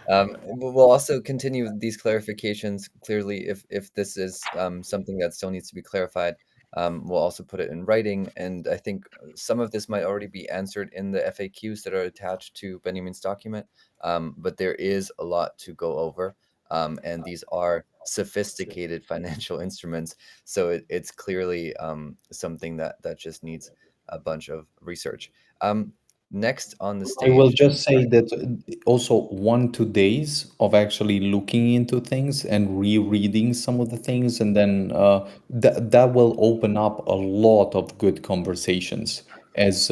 We'll also continue these clarifications. Clearly, if this is something that still needs to be clarified, we'll also put it in writing. And I think some of this might already be answered in the FAQs that are attached to Benjamin's document, but there is a lot to go over. And these are sophisticated financial instruments. So it's clearly something that just needs a bunch of research. Next on the stage. I will just say that also 1-2 days of actually looking into things and rereading some of the things, and then that will open up a lot of good conversations as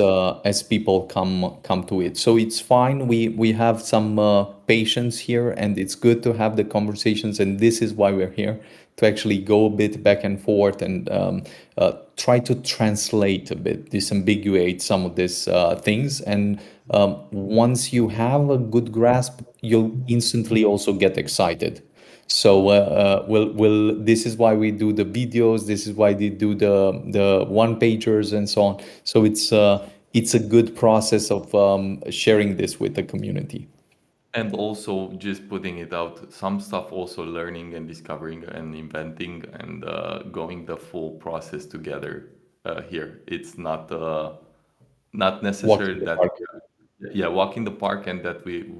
people come to it. So it's fine. We have some patience here, and it's good to have the conversations, and this is why we're here, to actually go a bit back and forth and try to translate a bit, disambiguate some of these things. And once you have a good grasp, you'll instantly also get excited. So this is why we do the videos. This is why they do the one pagers and so on. So it's a good process of sharing this with the community. And also just putting it out, some stuff also learning and discovering and inventing and going the full process together here. It's not necessary that walk in the park, and that we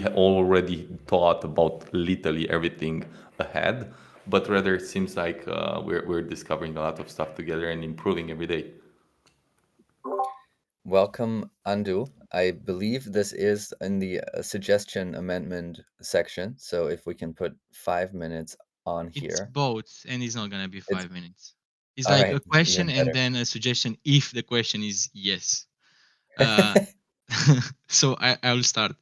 already thought about literally everything ahead, but rather it seems like we're discovering a lot of stuff together and improving every day. Welcome, Andu. I believe this is in the suggestion amendment section. So if we can put 5 minutes on It's here, both, and it's not gonna be it's 5 minutes. It's all like right. a question Even and better. then a suggestion if the question is yes. Uh, so I will start.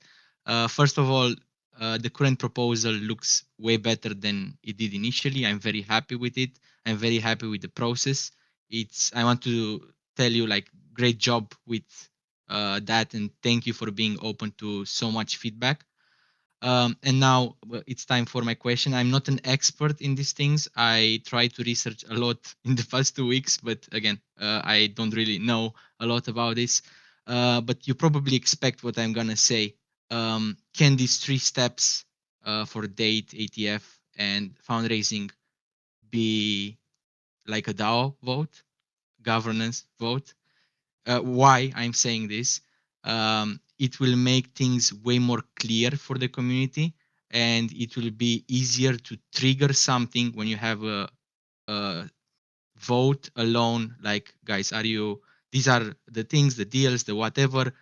First of all, the current proposal looks way better than it did initially. I'm very happy with it. I'm very happy with the process. I want to tell you like great job with that, and thank you for being open to so much feedback. And now it's time for my question. I'm not an expert in these things. I try to research a lot in the past 2 weeks, but again, I don't really know a lot about this. But you probably expect what I'm gonna say. Can these three steps for date, ATF, and fundraising be like a DAO vote, governance vote? Why I'm saying this? It will make things way more clear for the community, and it will be easier to trigger something when you have a vote alone. Like, guys, are you? These are the things, the deals, the whatever.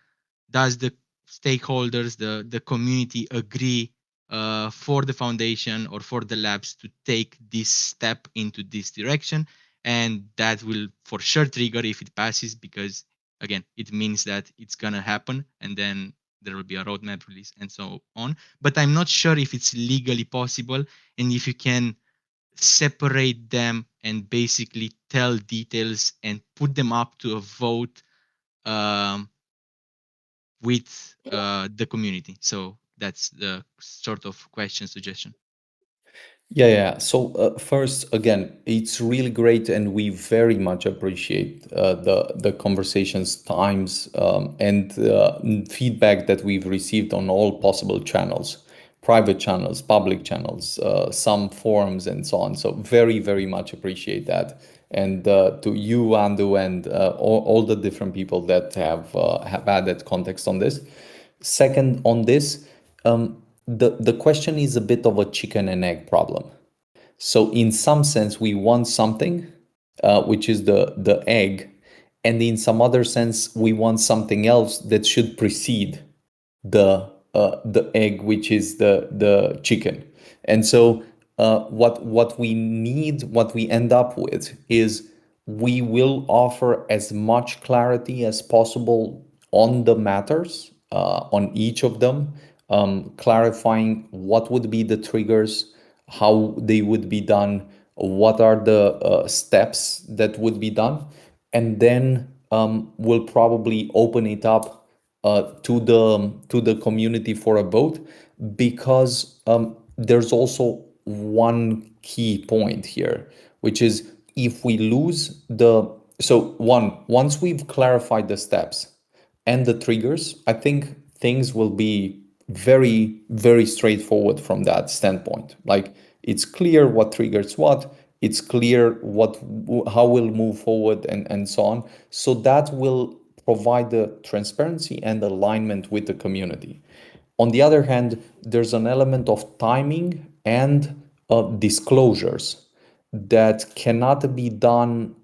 Does the stakeholders, the community agree for the foundation or for the labs to take this step into this direction? And that will for sure trigger if it passes, because again, it means that it's gonna happen, and then there will be a roadmap release and so on. But I'm not sure if it's legally possible, and if you can separate them and basically tell details and put them up to a vote um, with the community. So that's the sort of question suggestion. Yeah. So first, again, it's really great, and we very much appreciate the conversations, times, and feedback that we've received on all possible channels, private channels, public channels, some forums, and so on. So very, very much appreciate that, and to you, Andu, and all the different people that have added context on this. Second, on this, the question is a bit of a chicken and egg problem. So in some sense, we want something, which is the egg, and in some other sense, we want something else that should precede the egg, which is the chicken. And so what we need, what we end up with is we will offer as much clarity as possible on the matters, on each of them, clarifying what would be the triggers, how they would be done, what are the steps that would be done, and then we'll probably open it up to the community for a vote, because there's also one key point here, which is if we lose once we've clarified the steps and the triggers, I think things will be very, very straightforward from that standpoint. Like it's clear what triggers what, it's clear how we'll move forward and so on. So that will provide the transparency and alignment with the community. On the other hand, there's an element of timing and disclosures that cannot be done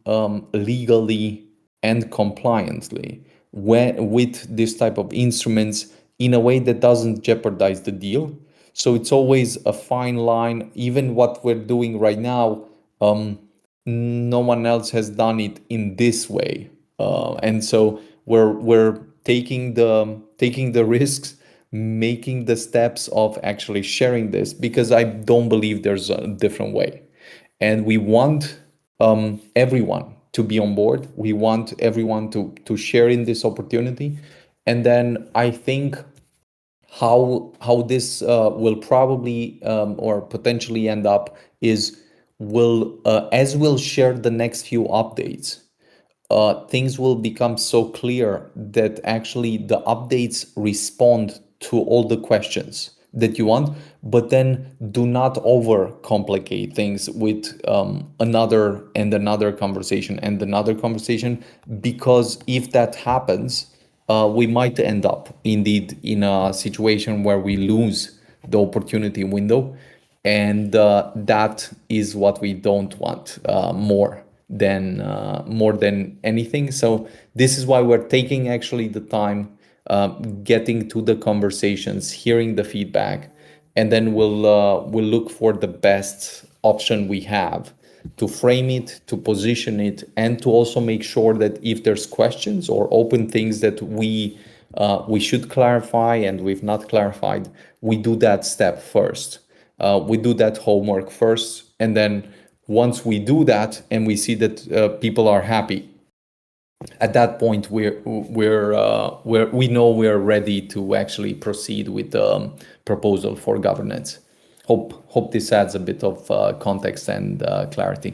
legally and compliantly with this type of instruments in a way that doesn't jeopardize the deal. So it's always a fine line. Even what we're doing right now, no one else has done it in this way, and so we're taking the risks, making the steps of actually sharing this, because I don't believe there's a different way, and we want everyone to be on board. We want everyone to share in this opportunity, and then I think how this will probably or potentially end up is will as we'll share the next few updates, things will become so clear that actually the updates respond to all the questions that you want, but then do not overcomplicate things with another conversation and another conversation, because if that happens, we might end up indeed in a situation where we lose the opportunity window, and that is what we don't want more than anything. So this is why we're taking actually the time getting to the conversations, hearing the feedback, and then we'll look for the best option we have to frame it, to position it, and to also make sure that if there's questions or open things that we should clarify and we've not clarified, we do that step first. We do that homework first, and then once we do that and we see that people are happy, at that point we know we're ready to actually proceed with the proposal for governance. Hope this adds a bit of context and clarity.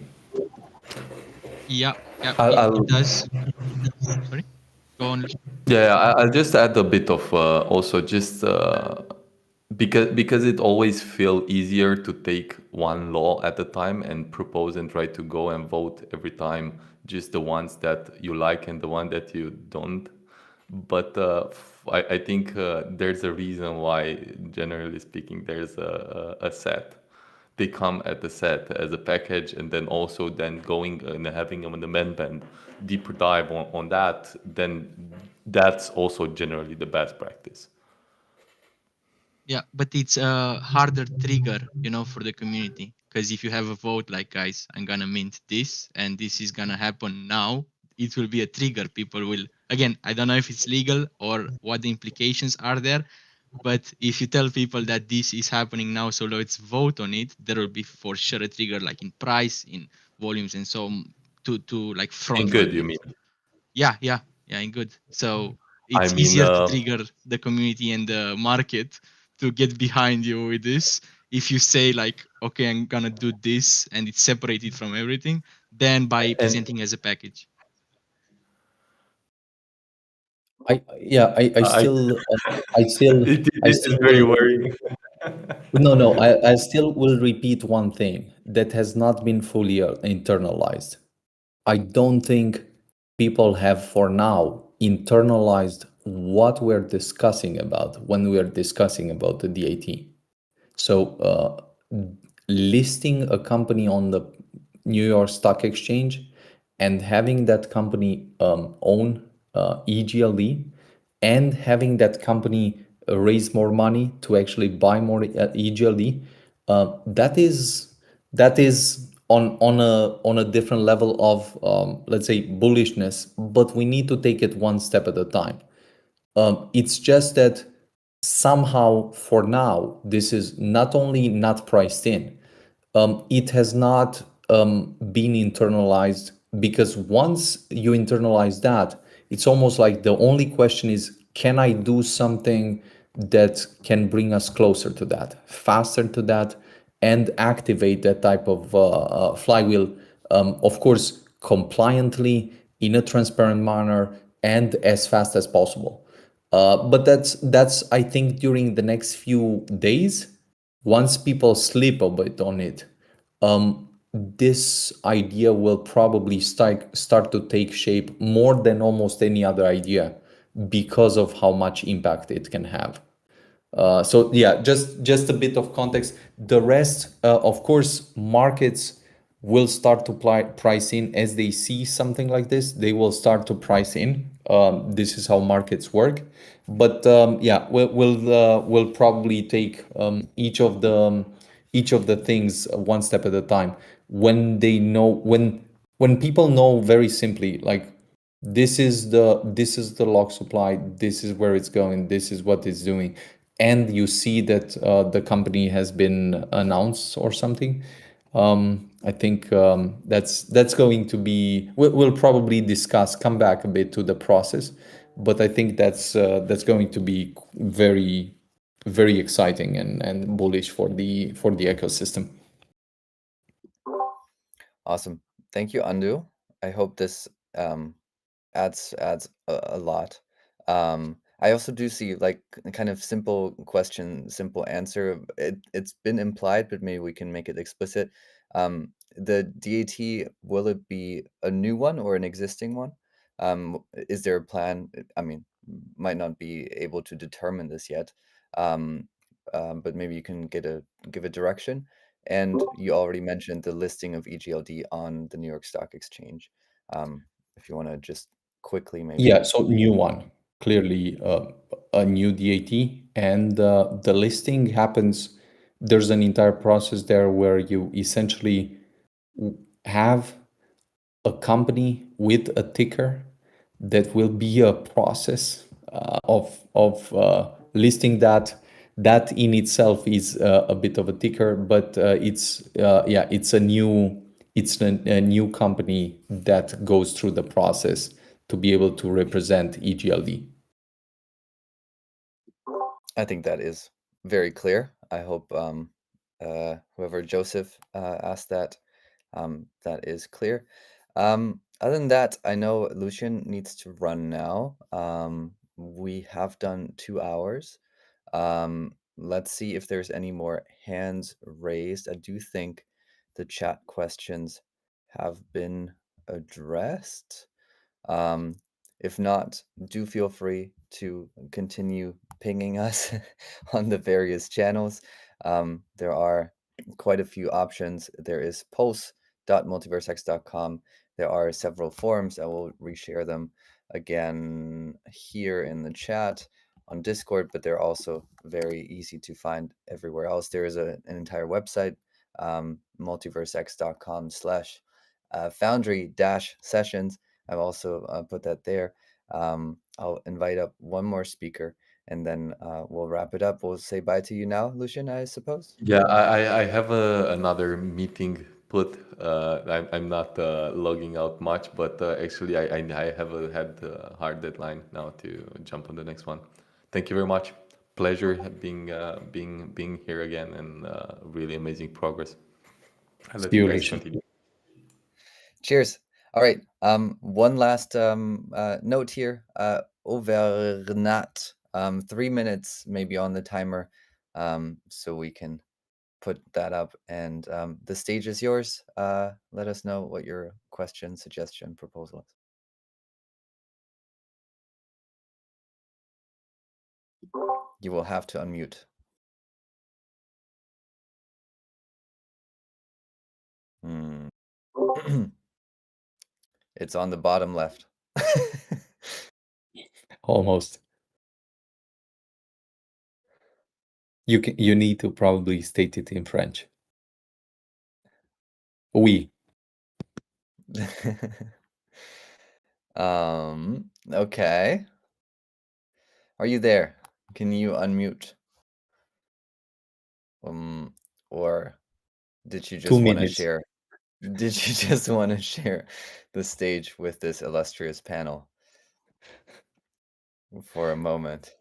Yeah, yeah, I'll it does. Sorry, go on. Yeah, I'll just add a bit of also just because it always feel easier to take one law at a time and propose and try to go and vote every time just the ones that you like and the one that you don't. But I think there's a reason why, generally speaking, there's a set. They come at the set as a package, and then also then going and having an amendment, deeper dive on that, then that's also generally the best practice. Yeah, but it's a harder trigger, for the community. Because if you have a vote like, guys, I'm gonna mint this, and this is gonna happen now, it will be a trigger. People will, again, I don't know if it's legal or what the implications are there, but if you tell people that this is happening now, so let's vote on it, there will be for sure a trigger, like in price, in volumes, and so on, to like And front run good, you it. mean? Yeah, in good. So I it's mean, easier to trigger the community and the market to get behind you with this. If you say like, okay, I'm gonna do this, and it's separated from everything, then by and presenting as a package. I I still I still I this is still very will worrying. no, I still will repeat one thing that has not been fully internalized. I don't think people have for now internalized what we're discussing about when we're discussing about the DAT. So, listing a company on the New York Stock Exchange and having that company own EGLD and having that company raise more money to actually buy more EGLD, that is on a different level of let's say bullishness, but we need to take it one step at a time. It's just that somehow for now this is not only not priced in, it has not been internalized, because once you internalize that, it's almost like the only question is, can I do something that can bring us closer to that, faster to that, and activate that type of flywheel, of course, compliantly, in a transparent manner, and as fast as possible. But that's I think during the next few days, once people sleep a bit on it, this idea will probably start to take shape more than almost any other idea, because of how much impact it can have. So yeah, just a bit of context. The rest, of course, markets will start to price in as they see something like this. They will start to price in. This is how markets work. But yeah, we'll probably take each of the things one step at a time. When they know, when people know very simply, like, this is the log supply, this is where it's going, this is what it's doing, and you see that the company has been announced or something. I think that's going to be, we'll probably come back a bit to the process, but I think that's going to be very, very exciting and bullish for the ecosystem. Awesome. Thank you, Andu. I hope this adds a lot. I also do see like kind of simple question, simple answer. It's been implied, but maybe we can make it explicit. The DAT, will it be a new one or an existing one? Is there a plan? I mean, might not be able to determine this yet, um, but maybe you can give a direction. And you already mentioned the listing of EGLD on the New York Stock Exchange. If you want to just quickly Yeah, maybe. so new one. clearly a new DAT, and the listing happens. There's an entire process there where you essentially have a company with a ticker that will be a process of listing that. That in itself is a bit of a ticker, but it's a new company that goes through the process to be able to represent EGLD. I think that is very clear. I hope whoever Joseph asked that, that is clear. Other than that, I know Lucian needs to run now. We have done 2 hours. Let's see if there's any more hands raised. I do think the chat questions have been addressed. Um, if not, do feel free to continue pinging us on the various channels. There are quite a few options. There is pulse.multiversex.com. There are several forums. I will reshare them again here in the chat on Discord, but they're also very easy to find everywhere else. There is an entire website, multiversex.com slash foundry dash sessions. I've also put that there. I'll invite up one more speaker and then we'll wrap it up. We'll say bye to you now, Lucian, I suppose. Yeah, I have another meeting put. I'm not logging out much, but actually I have had a hard deadline now to jump on the next one. Thank you very much. Pleasure being here again, and really amazing progress. I'll let See you you, guys Lucian. continue. Cheers. All right. One last note here. Overnat. 3 minutes maybe on the timer, so we can put that up. And the stage is yours. Let us know what your question, suggestion, proposal is. You will have to unmute. It's on the bottom left. Almost. You need to probably state it in French. Oui. Okay. Are you there? Can you unmute? Or did you 2 just want to minutes. share? Did you just want to share the stage with this illustrious panel for a moment?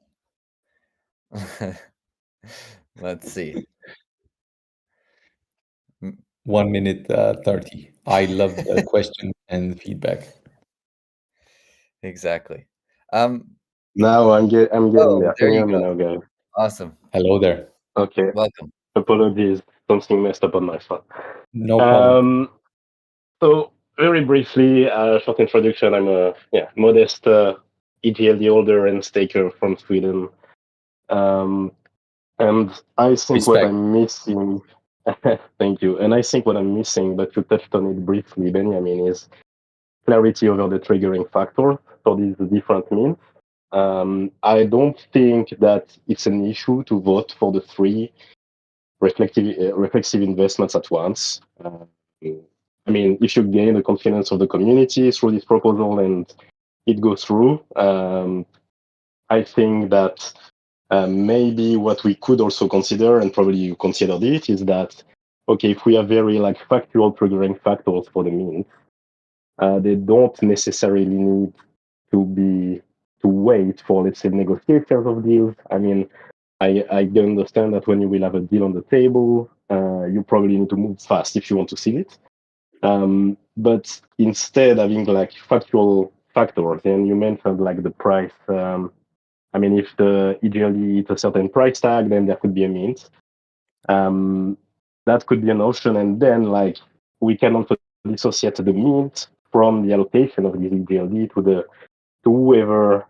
Let's see. 1 minute 30. I love the question and feedback. Exactly. Now I'm getting there. There Can you you hear me go. now, guys? Awesome. Hello there. Okay. Welcome. Apologies. Something messed up on my phone. No problem. So very briefly, short introduction. I'm a modest EGLD holder and staker from Sweden. And I think what Respect. I'm missing, thank you. And I think what I'm missing, but you touched on it briefly, Benjamin, is clarity over the triggering factor for these different means. I don't think that it's an issue to vote for the three reflexive investments at once. I mean, if you gain the confidence of the community through this proposal and it goes through, I think that maybe what we could also consider, and probably you considered it, is that, okay, if we have very like factual triggering factors for the means, they don't necessarily need to wait for, let's say, negotiations of deals. I mean, I can understand that when you will have a deal on the table, you probably need to move fast if you want to seal it. But instead, having like factual factors, and you mentioned like the price. I mean, if the ideally hit a certain price tag, then there could be a mint. That could be an option, and then like we can also dissociate the mint from the allocation of this EGLD to whoever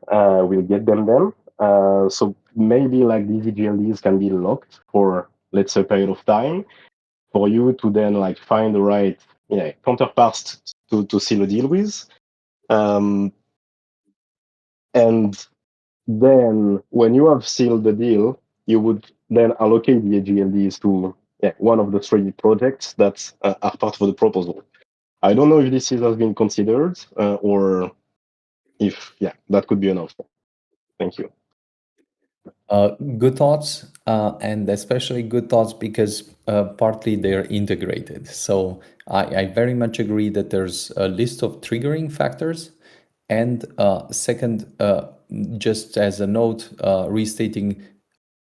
will get them then. So maybe like these EGLDs can be locked for, let's say, a period of time for you to then like find the right counterparts to seal a deal with. And Then when you have sealed the deal, you would then allocate the AGLDs to one of the 3 projects that are part of the proposal. I don't know if this has been considered or if, that could be an option. Thank you. Good thoughts, and especially good thoughts because partly they're integrated. So I very much agree that there's a list of triggering factors. And second, just as a note, restating,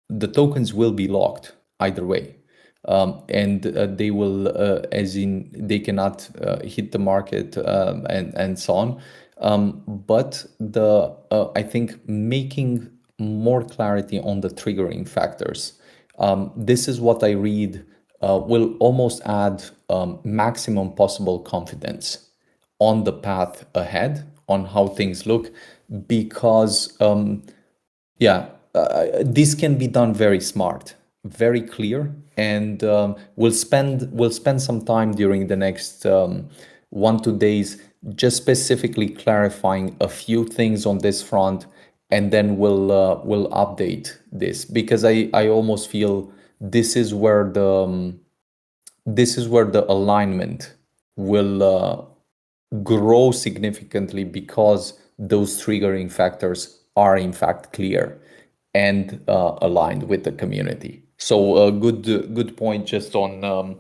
the tokens will be locked either way. And they will, as in, they cannot hit the market and so on. But I think making more clarity on the triggering factors. This is what I read will almost add maximum possible confidence on the path ahead, on how things look, because this can be done very smart, very clear, and we'll spend some time during the next 1-2 days just specifically clarifying a few things on this front, and then we'll update this because I almost feel this is where the alignment will grow significantly because those triggering factors are in fact clear and aligned with the community. So a good point just on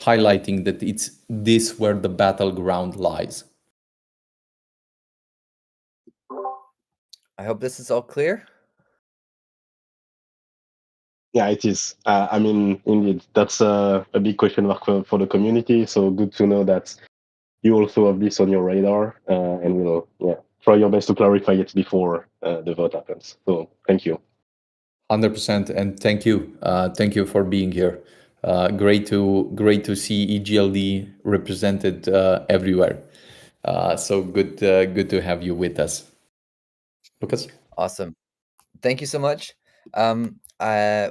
highlighting that it's this where the battleground lies. I hope this is all clear. Yeah, it is. I mean, indeed, that's a big question mark for the community. So good to know that you also have this on your radar, and we'll try your best to clarify it before the vote happens. So thank you. 100%, and thank you for being here. Great to see EGLD represented everywhere. So good to have you with us, Lucas. Awesome. Thank you so much.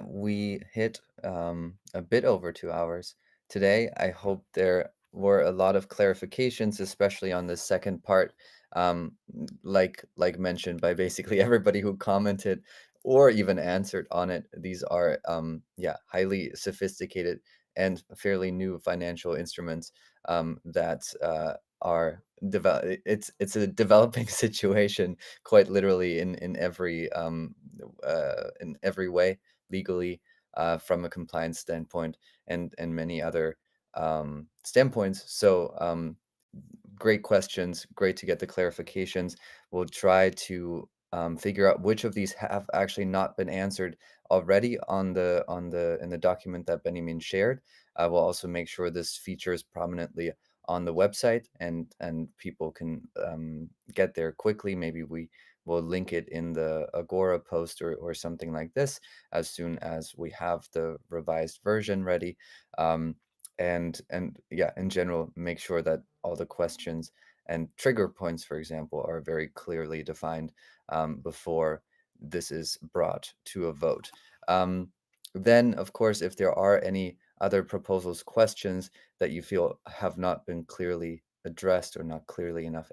We hit a bit over 2 hours today. I hope there were a lot of clarifications, especially on the second part, like mentioned by basically everybody who commented or even answered on it. These are highly sophisticated and fairly new financial instruments that are it's a developing situation quite literally in every way legally, from a compliance standpoint and many other standpoints. So great questions, great to get the clarifications. We'll try to figure out which of these have actually not been answered already in the document that Benjamin shared. We'll also make sure this features prominently on the website and people can get there quickly. Maybe we will link it in the Agora post or something like this as soon as we have the revised version ready. And in general, make sure that all the questions and trigger points, for example, are very clearly defined before this is brought to a vote. Then, of course, if there are any other proposals, questions that you feel have not been clearly addressed or not clearly enough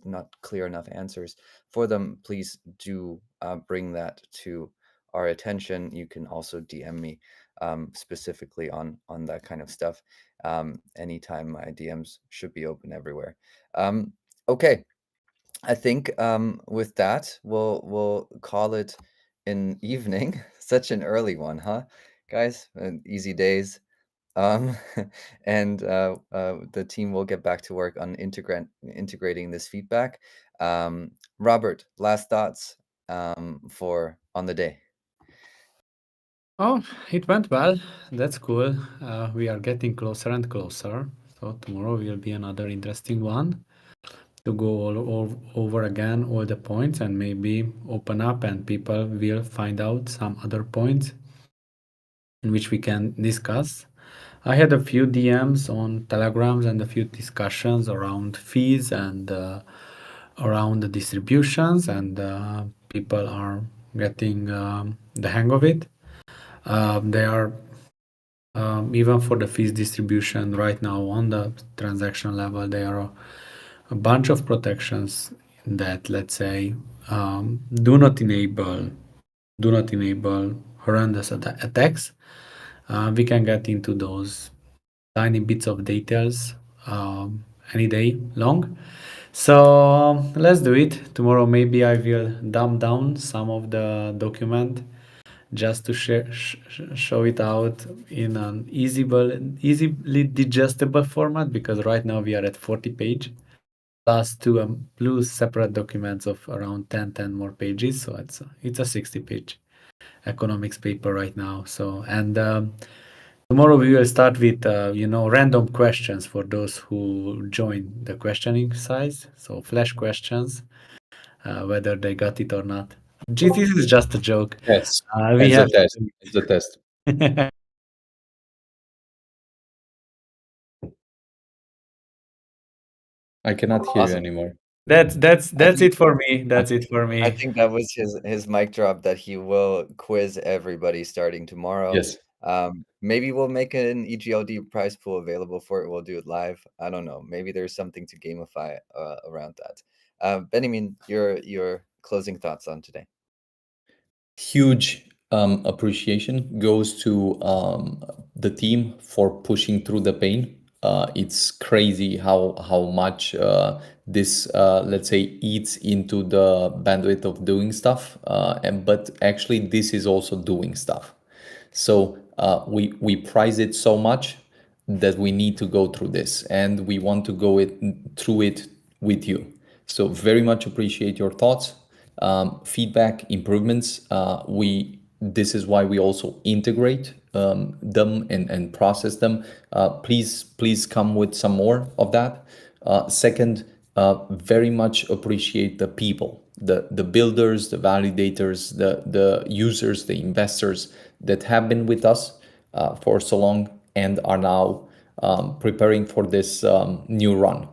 not clear enough answers for them, please do bring that to our attention. You can also DM me specifically on that kind of stuff. Anytime. My DMs should be open everywhere. Okay, I think with that we'll call it an evening. Such an early one, huh, guys? Easy days. Um, and the team will get back to work on integrating this feedback. Robert, last thoughts for on the day. Oh, it went well. That's cool. We are getting closer and closer. So tomorrow will be another interesting one to go all over again all the points and maybe open up and people will find out some other points in which we can discuss. I had a few DMs on Telegrams and a few discussions around fees and around the distributions, and people are getting the hang of it. They are even for the fees distribution right now on the transaction level, there are a bunch of protections that, let's say, do not enable horrendous attacks. We can get into those tiny bits of details any day long. So let's do it. Tomorrow maybe I will dumb down some of the document just to show it out in an easily digestible format, because right now we are at 40 page plus two separate documents of around 10 more pages. So it's a 60 page economics paper right now. So, and tomorrow we will start with random questions for those who join the questioning size. So flash questions, whether they got it or not. This is just a joke. Yes, We as a have test. As a test. I cannot hear you Awesome. anymore. that's I think it for me. That's it for I me. think that was his mic drop that he will quiz everybody starting tomorrow. Yes. Maybe we'll make an EGLD prize pool available for it. We'll do it live. I don't know. Maybe there's something to gamify around that. Benjamin, your closing thoughts on today. Huge appreciation goes to the team for pushing through the pain. It's crazy how much this let's say eats into the bandwidth of doing stuff, but actually this is also doing stuff. So we prize it so much that we need to go through this, and we want to go through it with you. So very much appreciate your thoughts, feedback, improvements. We This is why we also integrate them and process them. Please come with some more of that. Second, very much appreciate the people, the builders, the validators, the users, the investors that have been with us for so long and are now preparing for this new run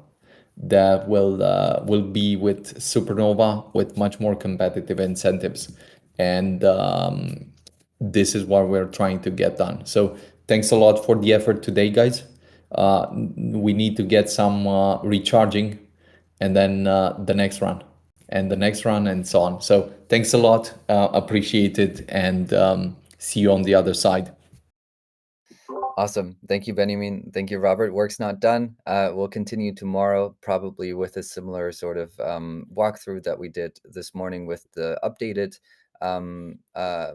that will be with Supernova with much more competitive incentives, and this is what we're trying to get done. So thanks a lot for the effort today, guys. We need to get some recharging, and then the next run, and the next run, and so on. So thanks a lot, appreciate it, and see you on the other side. Awesome. Thank you, Benjamin. Thank you, Robert. Work's not done. We'll continue tomorrow, probably with a similar sort of walkthrough that we did this morning with the updated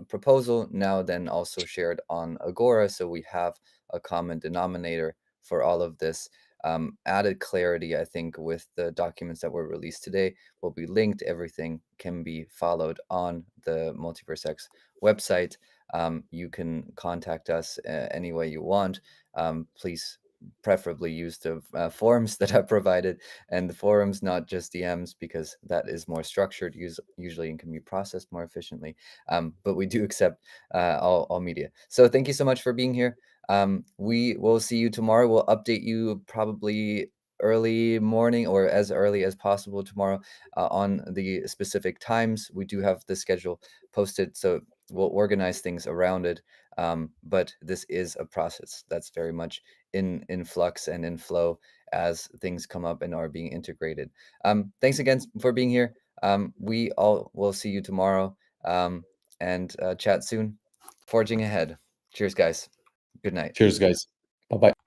proposal, now then also shared on Agora. So we have a common denominator for all of this. Added clarity, I think, with the documents that were released today will be linked. Everything can be followed on the MultiversX website. You can contact us any way you want. Please preferably use the forms that I provided, and the forums, not just DMs, because that is more structured usually and can be processed more efficiently. But we do accept all media. So thank you so much for being here. We will see you tomorrow. We'll update you probably early morning or as early as possible tomorrow on the specific times. We do have the schedule posted, so we'll organize things around it. But this is a process that's very much in flux and in flow as things come up and are being integrated. Thanks again for being here. We all will see you tomorrow, and chat soon. Forging ahead. Cheers, guys. Good night. Cheers, guys. Bye bye.